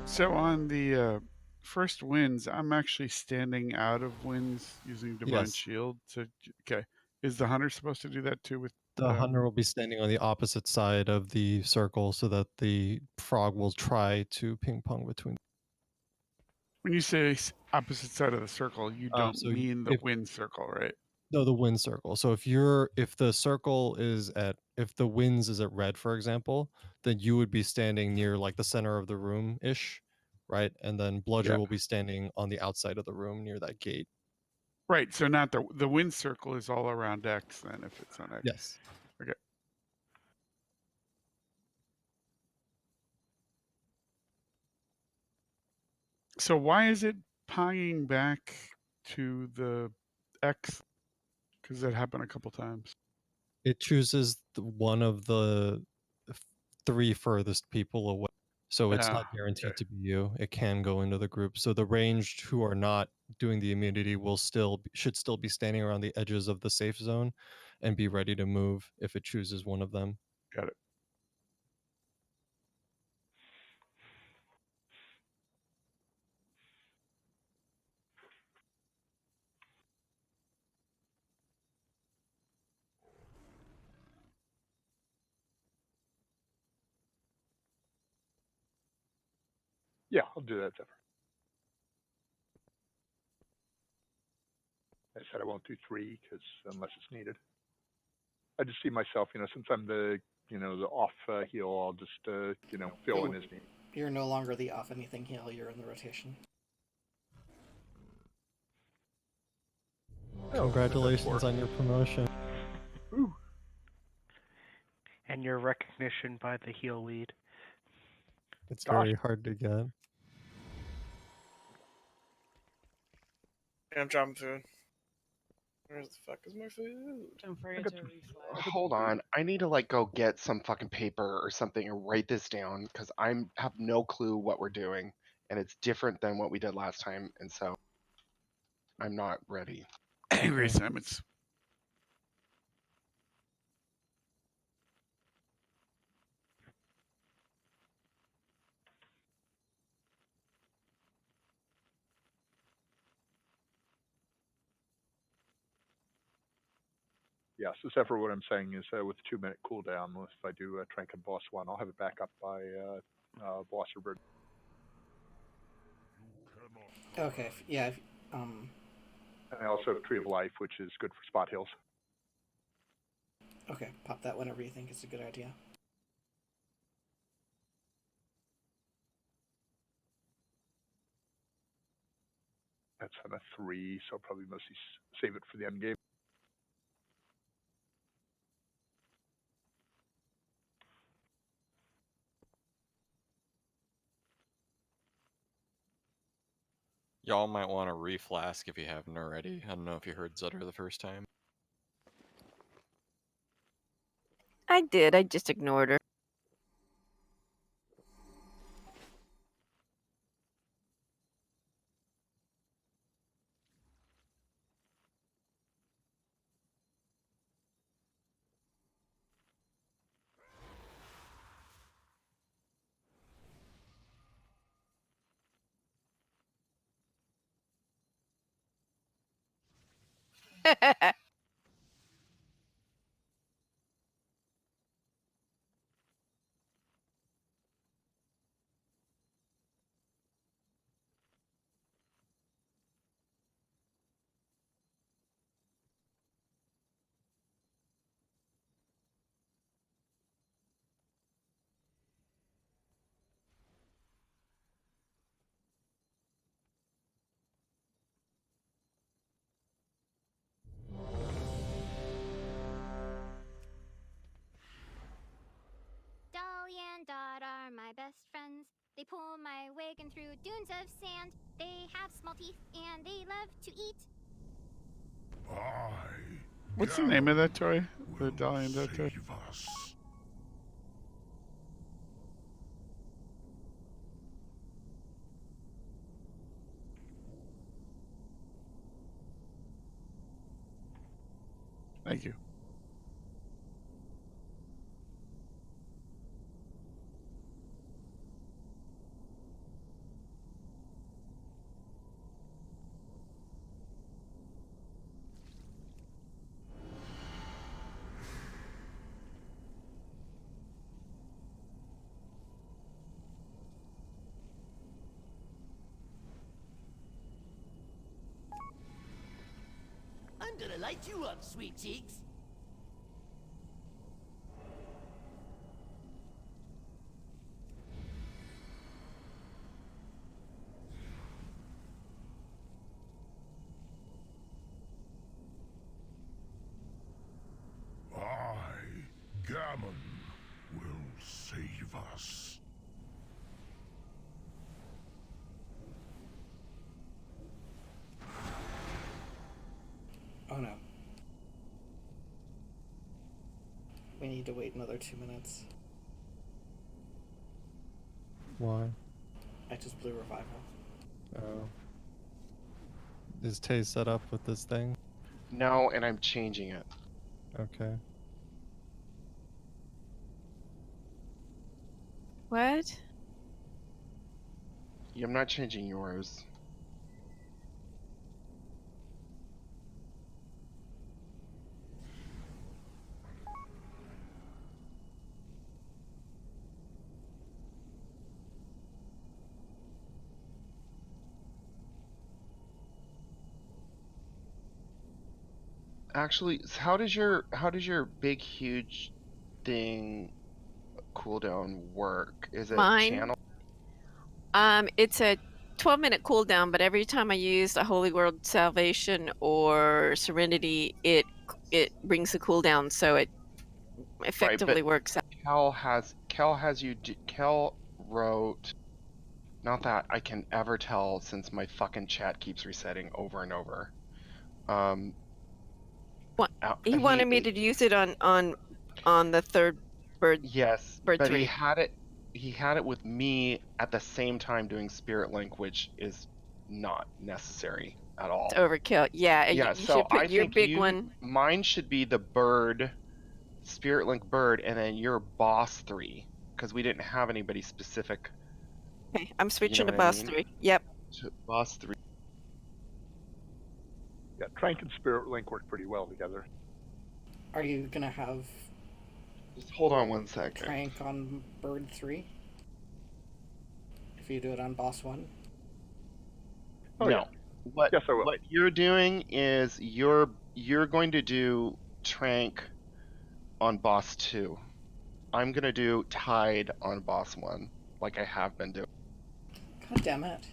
So on the first winds, I'm actually standing out of winds using divine Yes. shield. Okay, is the hunter supposed to do that too? With The hunter will be standing on the opposite side of the circle so that the frog will try to ping pong between. when you say opposite side of the circle, you don't So mean the if wind circle, right? no, the wind circle. So if the circle is if the winds is at red, for example, then you would be standing near like the center of the room ish, right? And then Bludger Yeah. will be standing on the outside of the room near that gate. Right. So not the wind circle is all around X then if it's on X. Yes. Okay. So why is it ponging back to the X? Because that happened a couple times. It chooses one of the 3 furthest people away. So it's not guaranteed to be you. It can go into the group. So the ranged who are not doing the immunity should still be standing around the edges of the safe zone and be ready to move if it chooses one of them. Got it. Yeah, I'll do that, Zephyr. I said I won't do 3 because unless it's needed. I just see myself, since I'm the the off heal, I'll just fill in his name. You're no longer the off anything heal. You're in the rotation. Congratulations on your promotion. And your recognition by the heal lead. It's very hard to get. Yeah, I'm dropping food. Where the fuck is my food? Don't forget to reflash. Hold on, I need to like go get some fucking paper or something and write this down because I'm have no clue what we're doing, and it's different than what we did last time, and so I'm not ready. Angry Simmons. Yeah, so Zephyr, what I'm saying is with a 2-minute cooldown, if I do Trank and Boss 1, I'll have it back up by Boss or Bird. Okay, yeah. And I also have Tree of Life, which is good for spot heals. Okay, pop that whenever you think it's a good idea. That's on a 3, so I'll probably mostly save it for the end game. Y'all might want to reflask if you haven't already. I don't know if you heard Zutter the first time. I did. I just ignored her. Dolly and Dot are my best friends. They pull my wagon through dunes of sand. They have small teeth and they love to eat. What's the name of that toy? The Dolly and Dot toy? Thank you. I'm gonna light you up, sweet cheeks. Gammon will save us. Oh no. We need to wait another 2 minutes. Why? I just blew revival. Oh. Is Tay set up with this thing? No, and I'm changing it. Okay. What? Yeah, I'm not changing yours. Actually, how does your big huge thing cooldown work? Is it Mine? channel? It's a 12-minute cooldown, but every time I use a Holy World Salvation or Serenity, it brings the cooldown, so it Right, effectively but works out. Kel wrote, not that I can ever tell since my fucking chat keeps resetting over and over. What he wanted me to use it on the third bird. Yes, bird but 3. he had it with me at the same time doing Spirit Link, which is not necessary at all. It's overkill. Yeah, Yeah, you so should put I your think big one. mine should be the bird, Spirit Link bird, and then your boss 3, because we didn't have anybody specific. Okay, I'm switching know to what I boss mean? 3. Yep. To boss 3. Yeah, Trank and Spirit Link work pretty well together. Are you gonna have Just hold on one second. Trank on bird 3? If you do it on boss 1? Oh, no. yeah. What Yes, I will. what you're doing is you're going to do Trank on boss 2. I'm gonna do Tide on boss 1, like I have been doing. God damn it.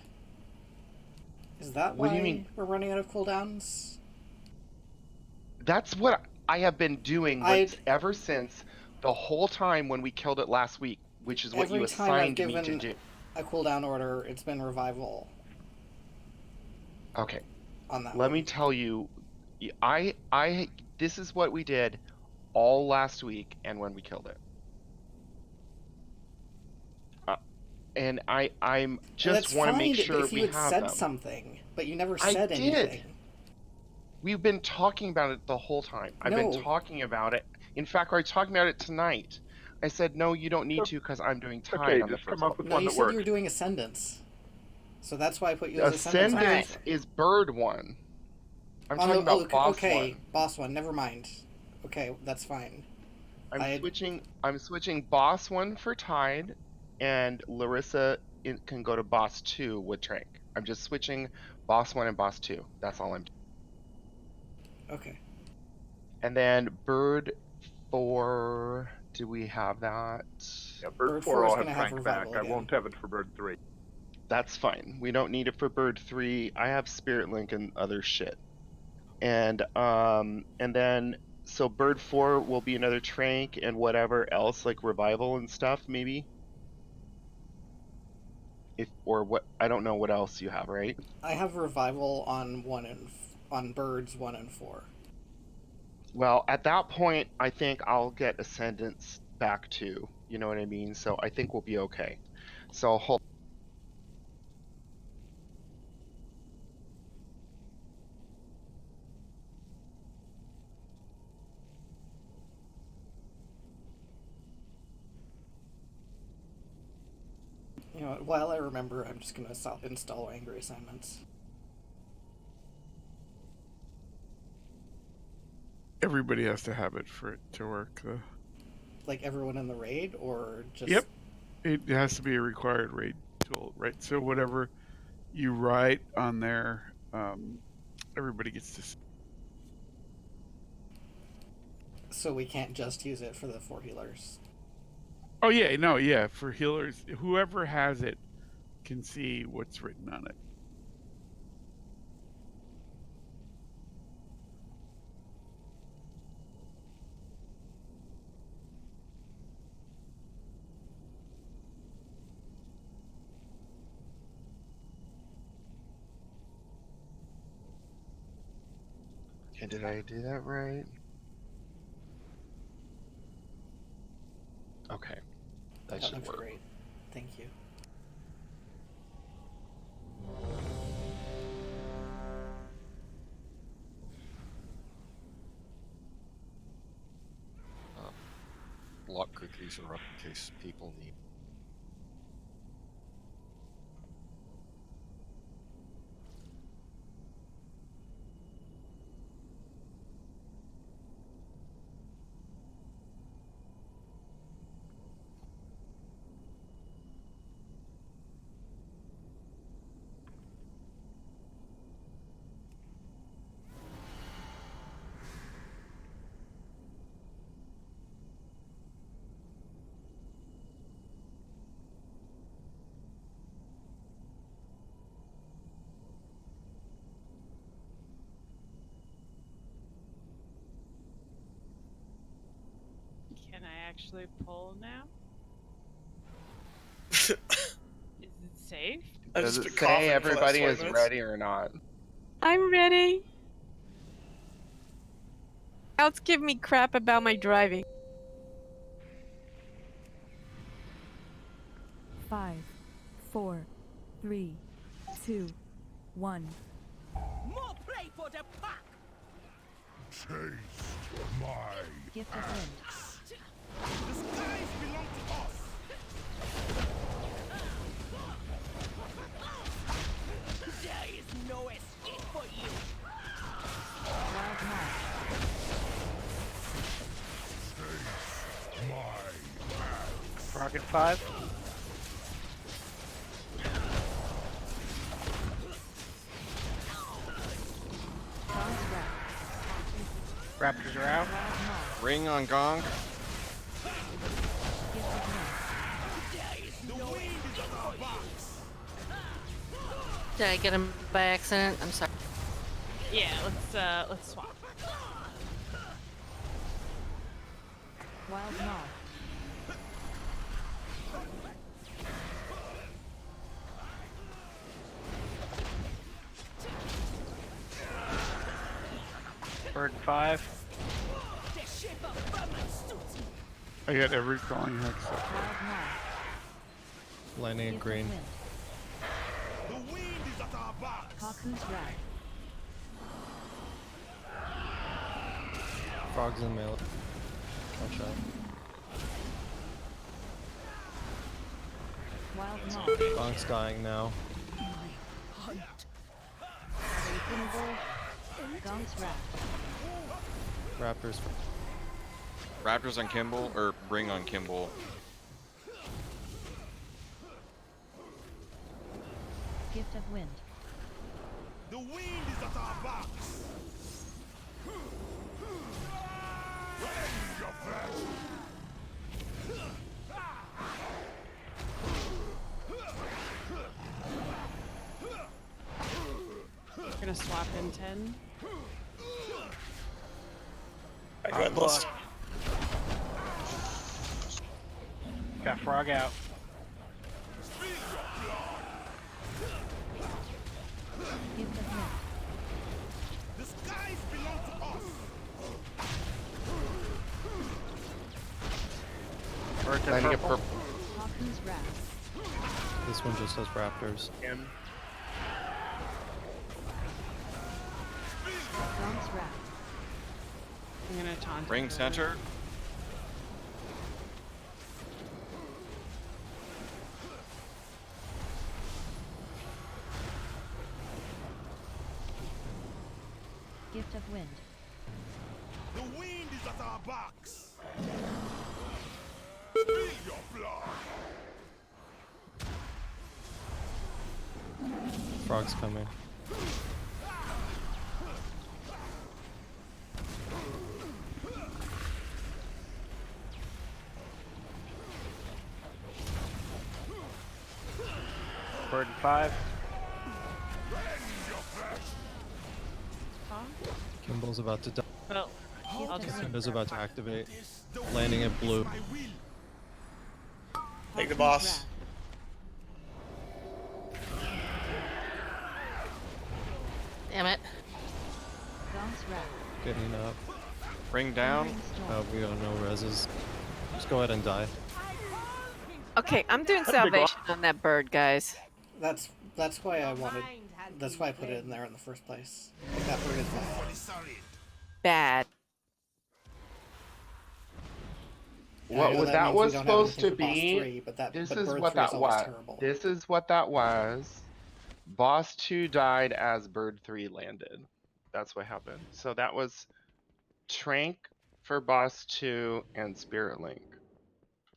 Is that What why do you mean? we're running out of cooldowns? That's what I have been doing ever since the whole time when we killed it last week, which is what you Every time I've assigned me to given do. a cooldown order, it's been revival. Okay. On that Let one. me tell you, this is what we did all last week and when we killed it. And I'm just want to make sure if you we had have said them. something, but you never I said did. anything. We've been talking about it the whole time. I've been No. talking about it. In fact, we're talking about it tonight. I said, no, you don't need to because I'm doing Tide Okay, on the just first come up with No, one you that said works. you were doing Ascendance. So that's why I put you as Ascendance. Ascendance is bird 1. I'm On talking about okay, boss okay, 1. boss 1, never mind. Okay, that's fine. I'm switching boss 1 for Tide, and Larissa can go to boss 2 with Trank. I'm just switching boss 1 and boss 2. That's all I'm doing. Okay. And then bird 4, do we have that? Yeah, bird 4 I'll have Trank back. I again. won't have it for bird 3. That's fine. We don't need it for bird 3. I have Spirit Link and other shit. And then so bird 4 will be another Trank and whatever else, like revival and stuff, maybe. I don't know what else you have, right? I have revival on on birds 1 and 4. Well, at that point, I think I'll get Ascendance back too. You know what I mean? So I think we'll be okay. So hold. You know what, while I remember, I'm just gonna install Angry Assignments. Everybody has to have it for it to work, though. Like everyone in the raid, or just... Yep. It has to be a required raid tool, right? So whatever you write on there, everybody gets to see. So we can't just use it for the 4 healers. Oh yeah, no, yeah. For healers, whoever has it can see what's written on it. Okay, did I do that right? Okay, that should looks work. Great. Thank you. Block cookies are up in case people need. actually pull now? Is it safe? I've Does just it been say coughing for the last everybody 20 is minutes. ready or not? I'm ready. Scouts give me crap about my driving. 5, 4, 3, 2, 1. More play for the pack! Taste my Gift of wind. The skies belong to us. There is no escape for you! Wild moth. Taste my axe. Rocket 5. Gong's wrath. Raptors are out. Wild moth. Ring on Gong. Gift of wind. The wind is at our backs. Did I get him by accident? I'm sorry. Yeah, let's swap. Wild moth. Bird 5. The shape of vermin suits me! I got every crawling hex up. Wild moth. Landing at Gift green. of wind. The wind is at our backs. Kaku's wrath. Frogs in melee. Watch out. Wild moth. Gonk's dying now. Hunt! Thimble. Gong's wrath. Raptors. Raptors on Kimball, or Ring on Kimball. Gift of wind. The wind is at our backs. Rend your flesh. We're gonna swap in 10. I got lost. Got frog out. Gift of wind. The skies belong to us. Birds are Landing at purple. purple. Kaku's wrath. This one just has raptors. Him. Gong's wrath. I'm gonna taunt. Ring it. center. Gift of wind. The wind is at our backs. Spill your blood. Frogs coming. Bird 5. Kimball's about to die. Well, I'll just Kimbo's about to activate. Landing at blue. Take the boss. Damn it. Gong's wrath. Getting up. Ring down. We got no reses. Just go ahead and die. Okay, I'm doing salvation on that bird, guys. That's why I wanted. That's why I put it in there in the first place. That bird is bad. Bad. Yeah, I know What that means we was don't have supposed to anything for boss be, 3, but this but is bird what 3 is that always was. terrible. This is what that was. Boss 2 died as bird 3 landed. That's what happened. So that was Trank for boss 2 and Spirit Link.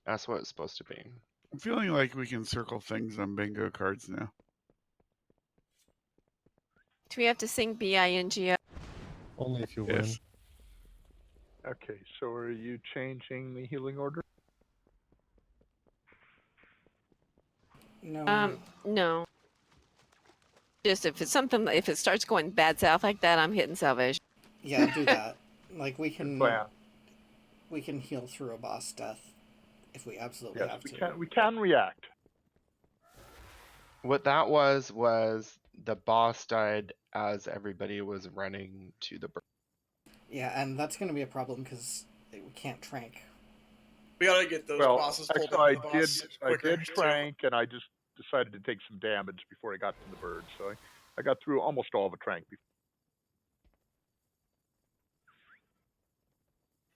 That's what it's supposed to be. I'm feeling like we can circle things on bingo cards now. Do we have to sing B-I-N-G-O? Only if you Yes. win. Okay, so are you changing the healing order? No. No. Just if it's something, if it starts going bad south like that, I'm hitting salvation. Yeah, do that. Like we can. Plan. We can heal through a boss death if we absolutely Yes, have we to. can. We can react. What that was the boss died as everybody was running to the bird. Yeah, and that's going to be a problem because we can't trank. We gotta get those Well, bosses pulled actually, down to the boss I quicker did too. trank, and I just decided to take some damage before I got to the bird. So I got through almost all of a trank.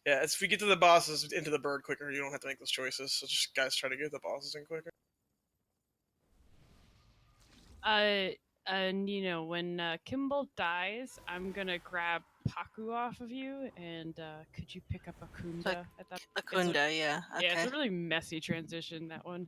Yeah, if we get to the bosses into the bird quicker, you don't have to make those choices. So just guys try to get the bosses in quicker. And when Kimball dies, I'm gonna grab Paku off of you, and could you pick up Akunda at that? Akunda, yeah. Okay. Yeah, it's a really messy transition, that one.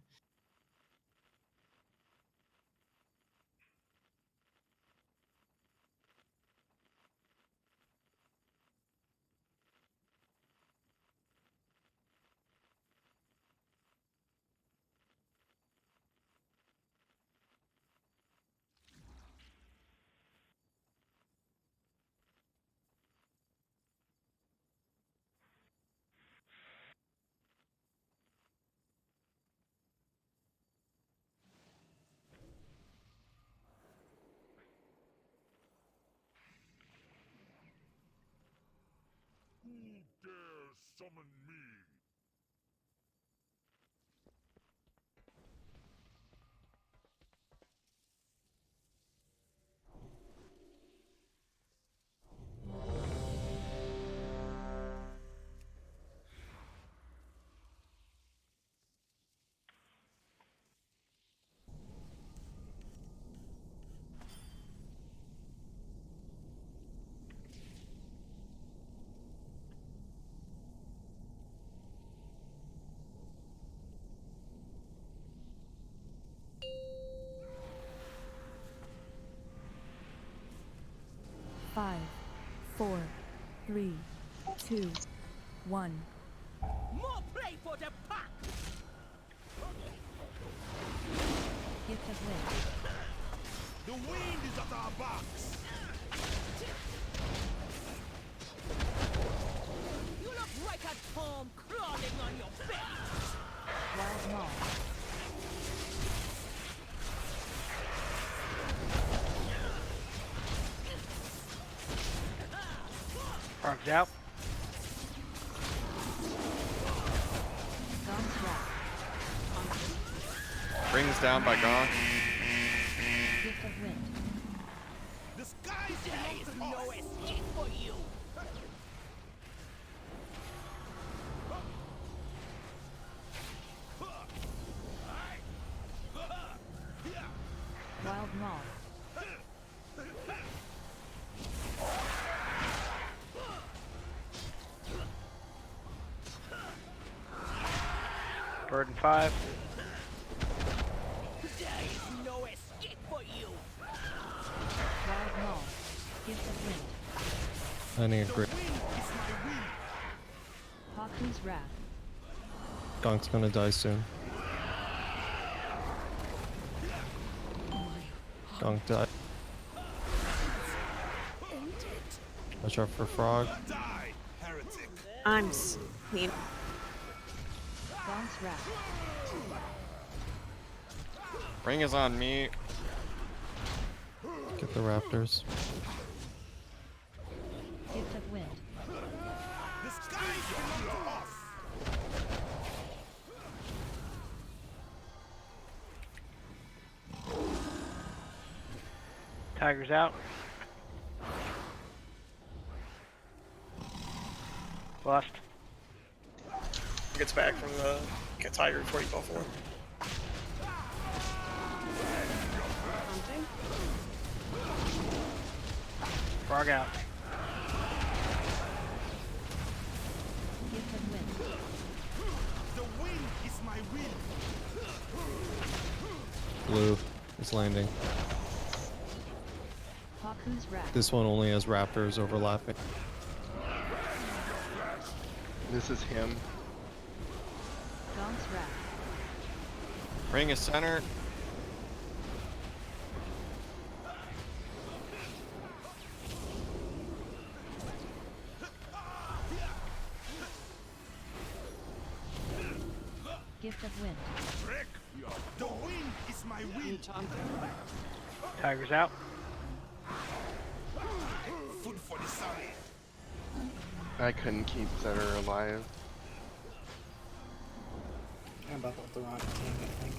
Who dares summon me? Five, 4, 3, 2, 1. More play for the pack! Gift of wind. The wind is at our backs. You look like a Tom crawling on your belly! Wild Maul. Frog's out. Gaunt's Wrath. Rings down by Gong. Gift of wind. The skies There is no escape for you! Wild Maul. Bird and 5. There is no escape for you! Wild Maul. Gift of wind. I need a grip. Haku's Wrath. Gonk's gonna die soon. Gonk died. Watch out for Frog. I'm Gaunt's Wrath. Ring is on me. Get the raptors. Gift of wind. The skies belong to us. Tiger's out. Bust. Gets back from the tiger before you go for it. Frog out. Gift of wind. The wind is my will. Blue is landing. Haku's Wrath. This one only has raptors overlapping. This is him. Gaunt's Wrath. Ring is centered. Gift of wind. Rick, the wind is my wind. Tiger's out. Food for the solid. I couldn't keep Zetter alive. I'm about to let the wrong tank, I think.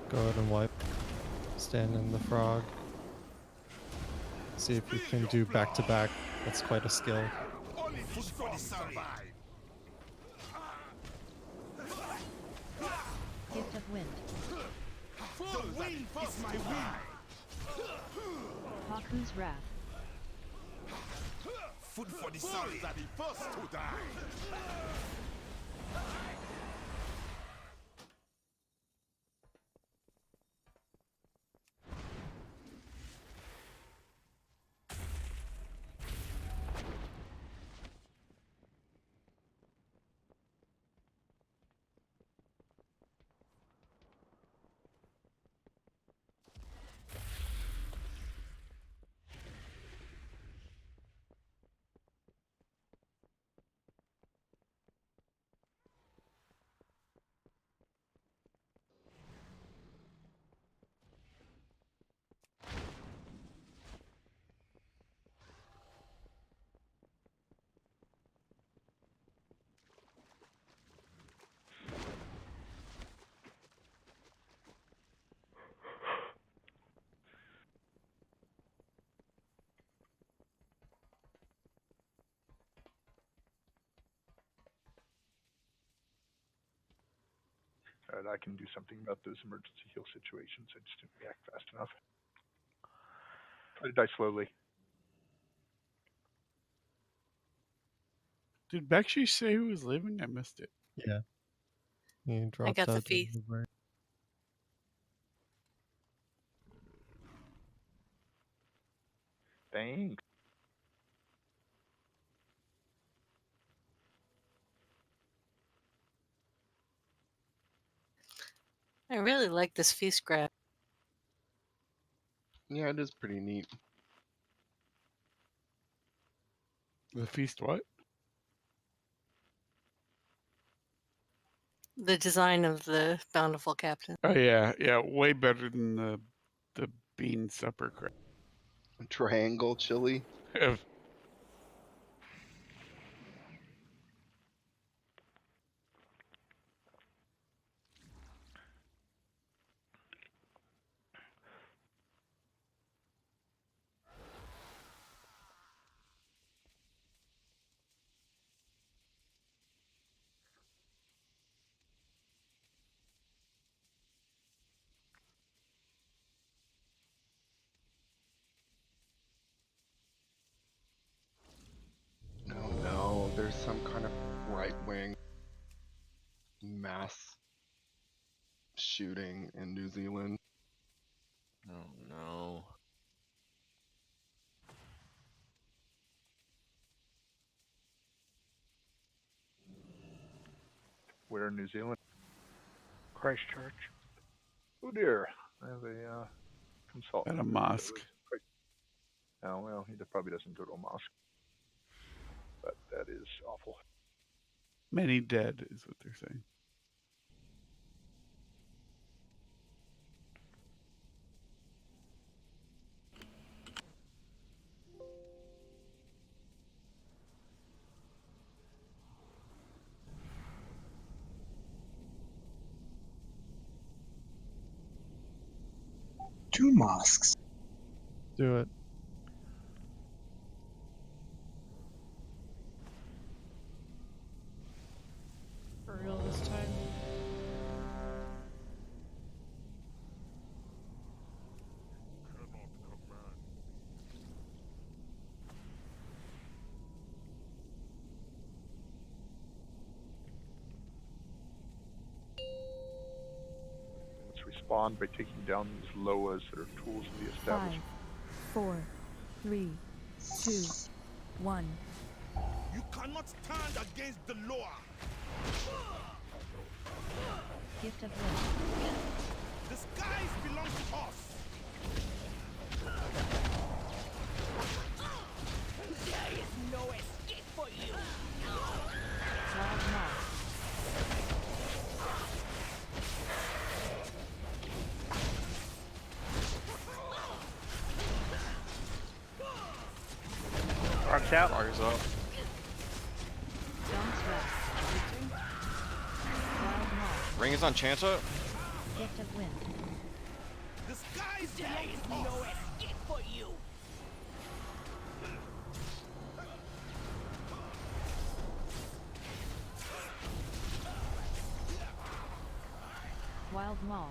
Go ahead and wipe. Stand in the frog. See if you can do back to back. That's quite a skill. Only food for the solid. Gift of wind. The wind is my wind. Haku's wrath. Food for the solid are the first to die. Alright, I can do something about those emergency heal situations. I just didn't react fast enough. Try to die slowly. Did Bekshi say who was leaving? I missed it. Yeah. He I dropped got the out. feast. Thanks. I really like this feast graph. Yeah, it is pretty neat. The feast what? The design of the bountiful captain. Oh yeah, yeah, way better than the bean supper crap. Triangle chili. Oh no, there's some kind of right-wing mass shooting in New Zealand. Oh no. Where in New Zealand? Christchurch. Oh dear. I have a consultant. At a mosque. Oh well, he probably doesn't go to a mosque. But that is awful. Many dead is what they're saying. Two mosques. Do it. For real this time. Let's respond by taking down these Loas that are tools of the 5, establishment. 4, 3, 2, 1. You cannot stand against the law. Gift of wind. The skies belong to us. There is no escape for you. Wild moth. out. Frog's up. Gong's Wrath. Wild Maul. Ring is on Chanta. Gift of Wind. The skies there is no escape for you. Wild Maul.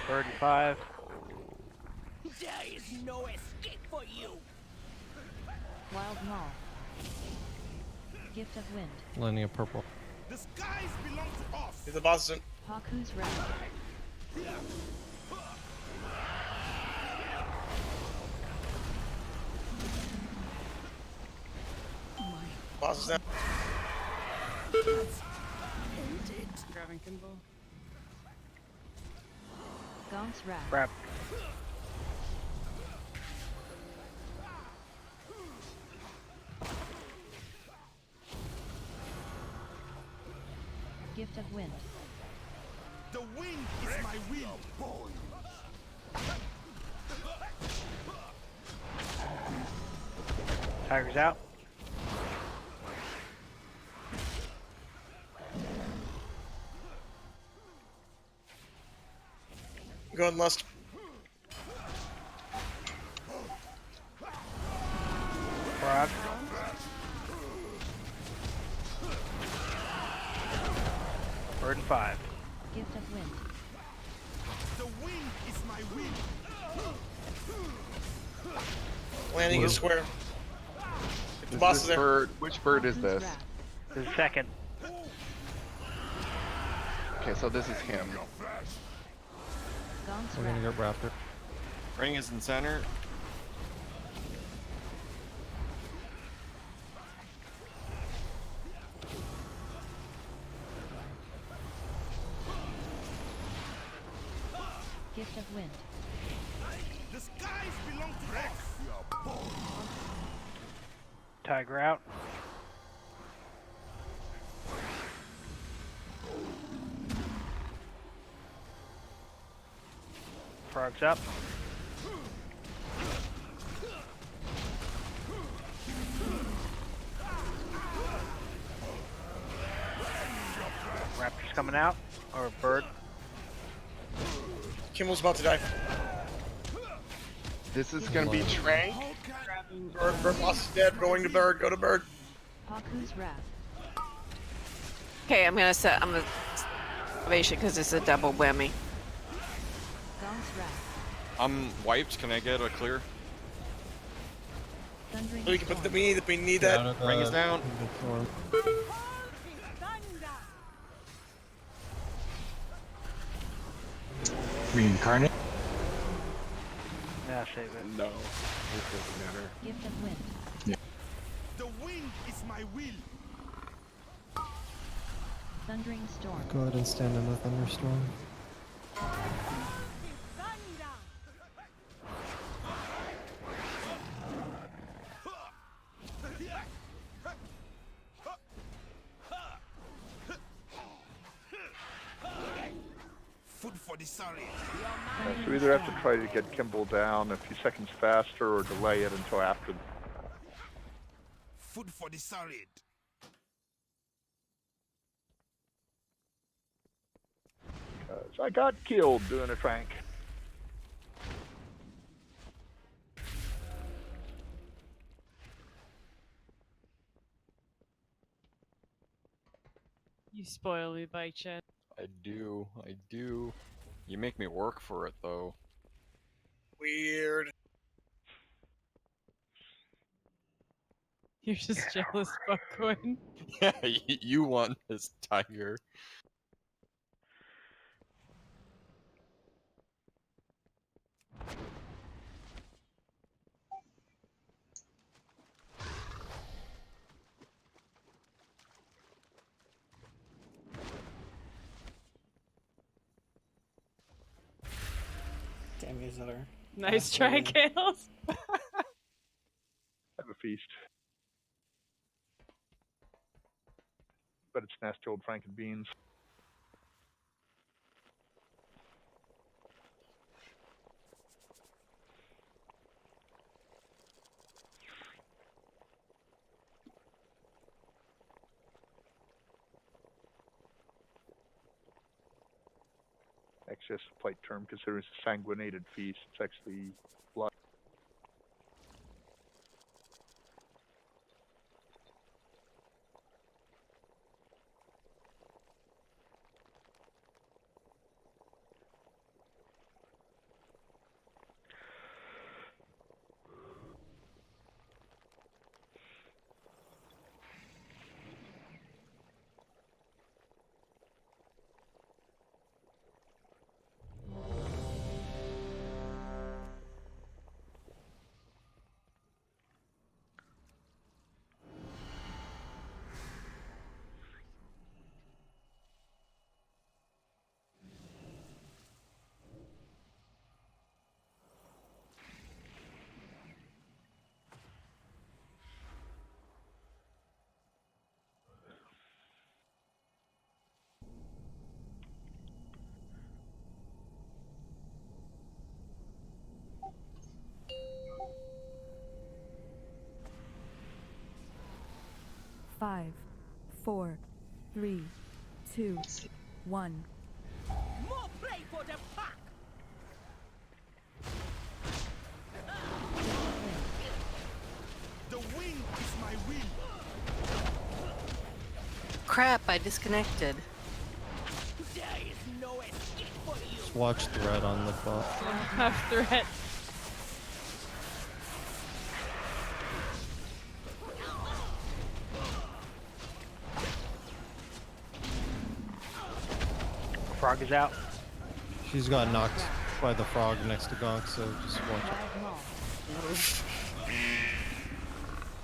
Bird and 5. There is no escape for you. Wild Maul. Gift of Wind. Landing a purple. The skies belong to us. If the boss isn't. Haku's Wrath. Boss is down. Grabbing Kimball. Gong's Wrath. Grab. Gift of Wind. The wind is my will. Tiger's out. Go ahead, Lust. Frog. Bird and 5. Gift of Wind. The wind is my will. Landing is square. If the Is boss this is there. bird? Which bird is this? This is second. Okay, so this is him. Gong's We're gonna Wrath. get Raptor. Ring is in center. Gift of Wind. The skies belong to us. Tiger out. Frog's up. Raptor's coming out. Or bird. Kimmel's about to die. This is gonna be Trank. Bird boss is dead. Going to bird. Go to bird. Haku's Wrath. Okay, I'm gonna salvation because it's a double whammy. Gong's Wrath. I'm wiped. Can I get a clear? Thundering We can put Storm. we need Get out that. of Ring is down. the storm. Reincarnate? Yeah, save it. No, this doesn't matter. Gift of Wind. The wind is my will. Thundering Storm. Go ahead and stand in the thunderstorm. Food for the sorry. So we either have to try to get Kimball down a few seconds faster or delay it until after. Food for the sorry. I got killed doing a trank. You spoil me, Bike Chat. I do. I do. You make me work for it, though. Weird. You're just jealous, Buckcoin. Yeah, you won this tiger. Damn you, Zutter. Nice try, Kales. Have a feast. But it's nasty old Franken beans. Excess polite term, considering it's a sanguinated feast. It's actually blood. Five, 4, 3, 2, 1. More play for the pack! The wind is my will. Crap, I disconnected. There is no escape for you! Just watch thread on the buff. Have threat. Frog is out. She's got knocked by the frog next to Gonk, so just watch it. Wild Maul.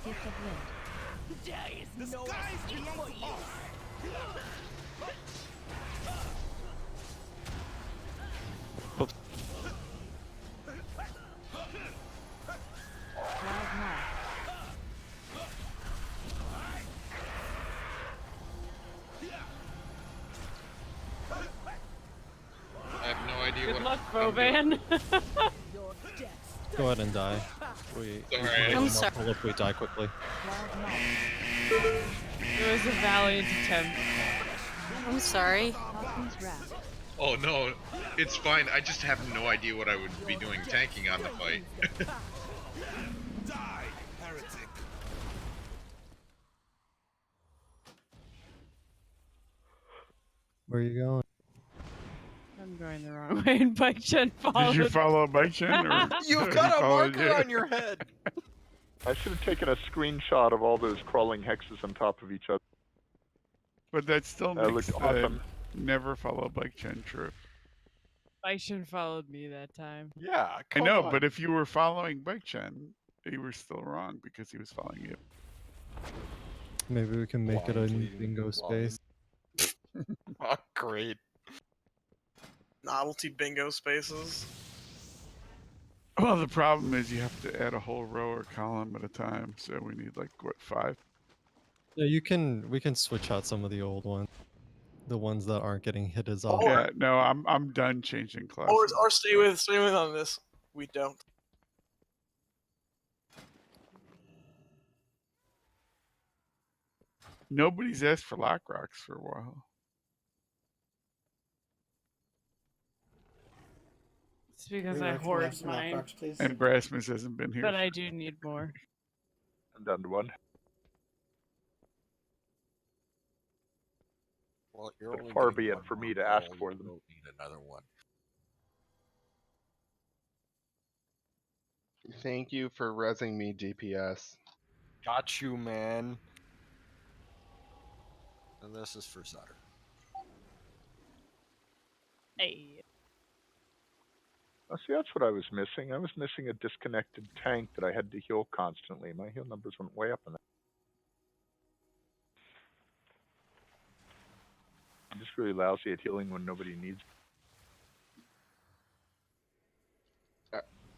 Gift of Wind. There is The no skies escape belong for to you! Wild Maul. I have no idea Good what luck, I'm doing. Bovan. Go ahead and die. We Sorry. I'm sorry. Pull if we die quickly. Wild Maul. It was a valiant attempt. I'm sorry. Haku's Wrath. Oh no, it's fine. I just have no idea what I would be doing tanking on the fight. Die, heretic. Where are you going? I'm going the wrong way and Bike Chen followed. Did you follow Bike Chen? Or You've he got a followed marker you? on your head. I should have taken a screenshot of all those crawling hexes on top of each other. But that still That makes looked awesome. never follow Bike Chen true. Bike Chen followed me that time. Yeah, I come know, on. but if you were following Bike Chen, you were still wrong because he was following you. Maybe we can make it a Blind leading bingo blind. space. Oh, great. Novelty bingo spaces. Well, the problem is you have to add a whole row or column at a time, so we need like what, 5? Yeah, we can switch out some of the old ones. The ones that aren't getting hit as often. Yeah, no, I'm done changing classes. Or stay with on this. We don't. Nobody's asked for lock rocks for a while. It's because Rero, I can we hoard have some mine. Rocks, please? And Brasmus hasn't been here. But I do need more. I'm down to 1. Well, you're But only far getting be it one for me more to ask roll, for you them. don't need another one. Thank you for rezzing me, DPS. Got you, man. And this is for Sutter. Hey. Oh, see, that's what I was missing. I was missing a disconnected tank that I had to heal constantly. My heal numbers went way up on that. I'm just really lousy at healing when nobody needs.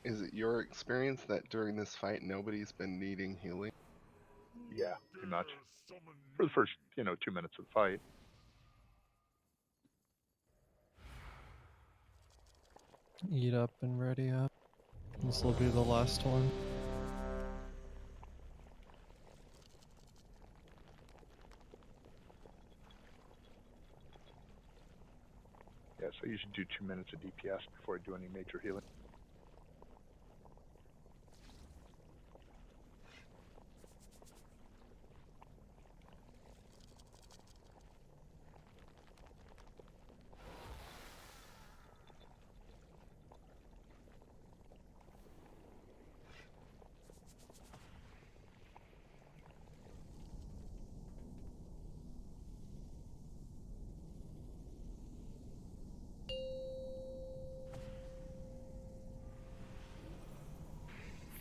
Is it your experience that during this fight nobody's been needing healing? Yeah, pretty much. For the first, 2 minutes of the fight. Eat up and ready up. This will be the last one. Yeah, so usually do 2 minutes of DPS before I do any major healing.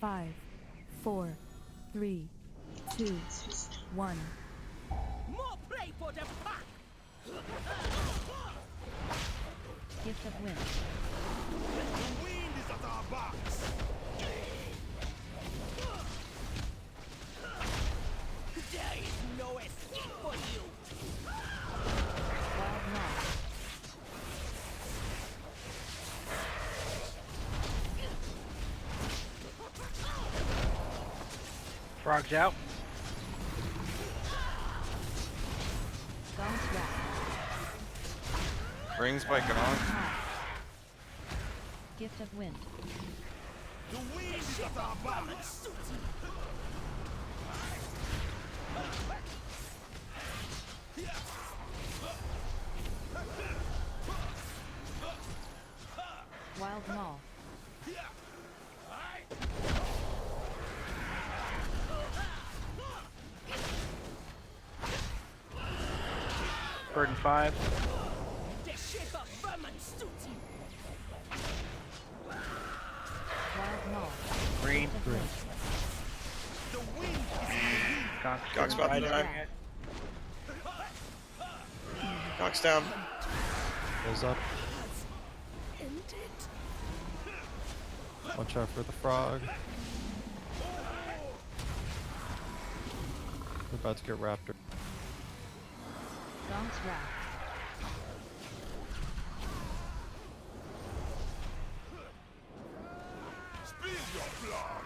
Five, 4, 3, 2, 1. More play for the pack! Gift of wind. The wind is at our backs. There is no escape for you! Wild Knock. Frog's out. Gong's Wrath. Rings by Gong. Gift of wind. The wind is at our backs. Wild Maul. Burden 5. The shape of vermin suits you! Wild Maul. Green. Gift of wind. The wind is my wind. Gong's about to die. Gong's down. Goes up. Watch out for the frog. We're about to get raptor. Gong's Wrath. Spill your blood.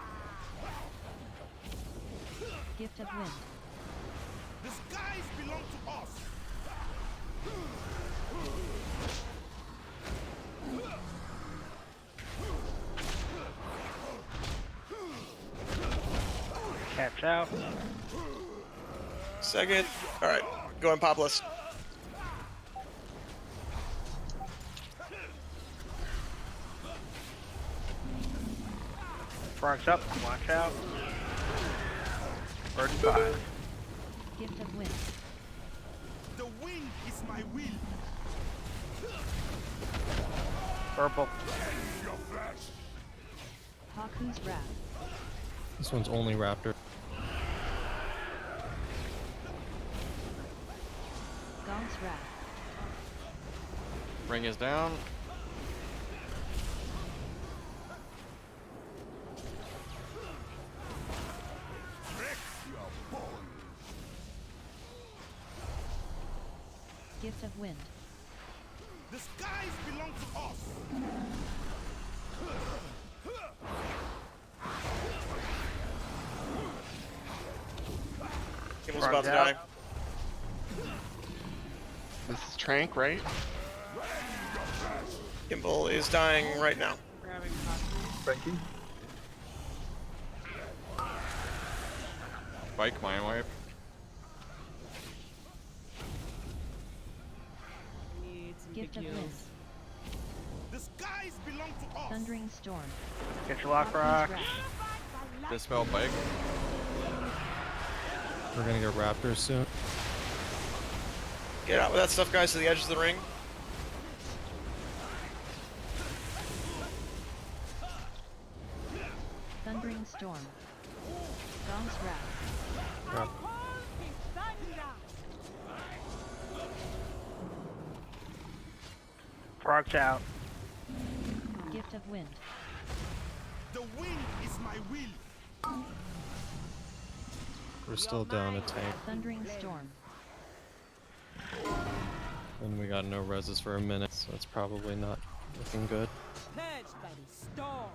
Gift of wind. The skies belong to us. Catch out. Second. Alright, go on Popless. Frog's up. Watch out. Burden 5. Gift of wind. The wind is my will. Purple. Your flesh. Haku's Wrath. This one's only raptor. Gong's Wrath. Ring is down. Wreck your bones. Gift of wind. The skies belong to us. Kimball's about to die. This is Trank, right? Kimball is dying right now. Grabbing Haku. Frankie? Bike mind wipe. Need some Gift big of wind. heals. The skies belong to us. Thundering Storm. Get your lock Haku's rock. Wrath. Dispel bike. We're gonna get raptors soon. Get out with that stuff, guys, to the edge of the ring. Thundering Storm. Gong's Wrath. Rap- Frog's out. Gift of wind. The wind is my will. We're still down a tank. Thundering Storm. And we got no reses for a minute, so it's probably not looking good. Purged by the storm!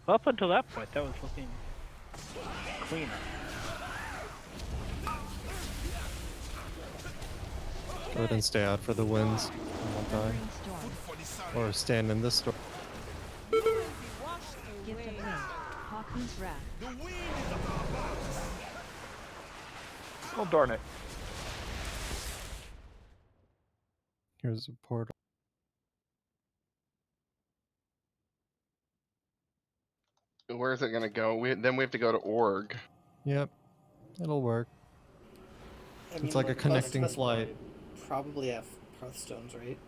Up until that point, that was looking cleaner. Go ahead and stay out for the wins. One time. Thundering Storm. Or stand in this door. Gift of Wind. Haku's Wrath. Oh, darn it. Here's a portal. Where is it gonna go? Then we have to go to org. Yep, it'll work. I mean, It's like we're a close to connecting this flight. point. Probably have Hearthstones, right?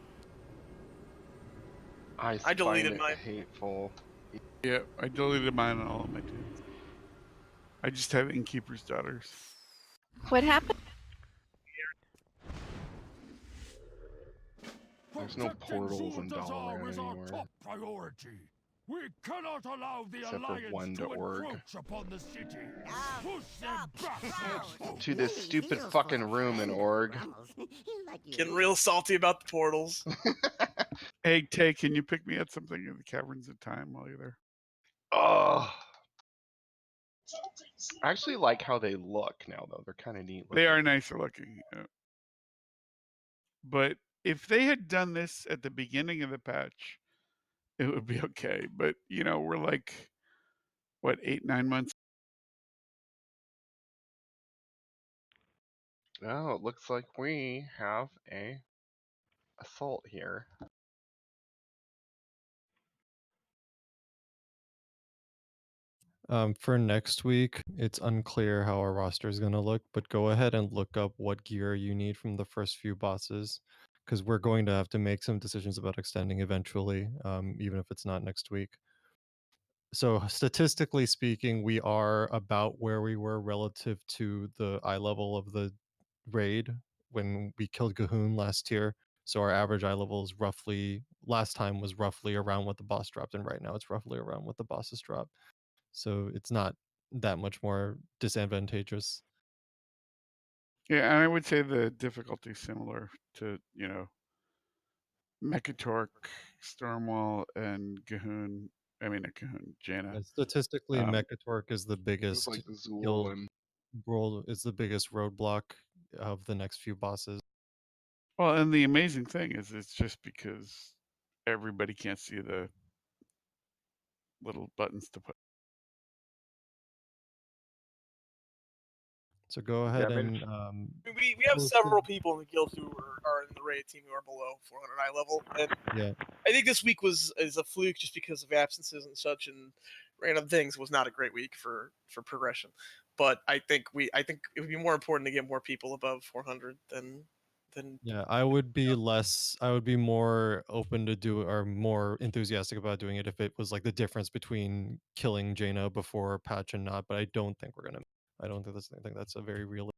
I I deleted find it mine. hateful. Yeah, I deleted mine on all of my tunes. I just have Innkeeper's Daughters. What happened? There's no portals in Dalaran anymore. Priority. We cannot allow the Except for Alliance one to org. encroach upon the city. Push them back. To this stupid fucking room in org. Getting real salty about the portals. Hey, Tay, can you pick me up something in the Caverns of Time while you're there? Oh. I actually like how they look now, though. They're kind of neat looking. They are nicer looking. But if they had done this at the beginning of the patch, it would be okay. But, you know, we're like, what, 8, 9 months? Oh, it looks like we have a assault here. For next week, it's unclear how our roster is going to look, but go ahead and look up what gear you need from the first few bosses, because we're going to have to make some decisions about extending eventually, even if it's not next week. So statistically speaking, we are about where we were relative to the eye level of the raid when we killed Gahoon last year. So our average eye level is roughly, last time was roughly around what the boss dropped, and right now it's roughly around what the bosses drop. So it's not that much more disadvantageous. Yeah, and I would say the difficulty is similar to, you know, Mechatork, Stormwall, and Gahoon. I mean, not Gahoon, Jaina. Statistically, Mechatork is the It was biggest like the Zool heal and is the biggest roadblock of the next few bosses. Well, and the amazing thing is it's just because everybody can't see the little buttons to put. So go Yeah, ahead I mean, and We have post several people in the guild who are in the raid team who are below 400 eye level, and yeah. I think this week is a fluke just because of absences and such and random things. Was not a great week for progression, but I think it would be more important to get more people above 400 than Yeah, I would be more open to do or more enthusiastic about doing it if it was like the difference between killing Jaina before patch and not, but I don't think we're gonna. I don't think that's a very real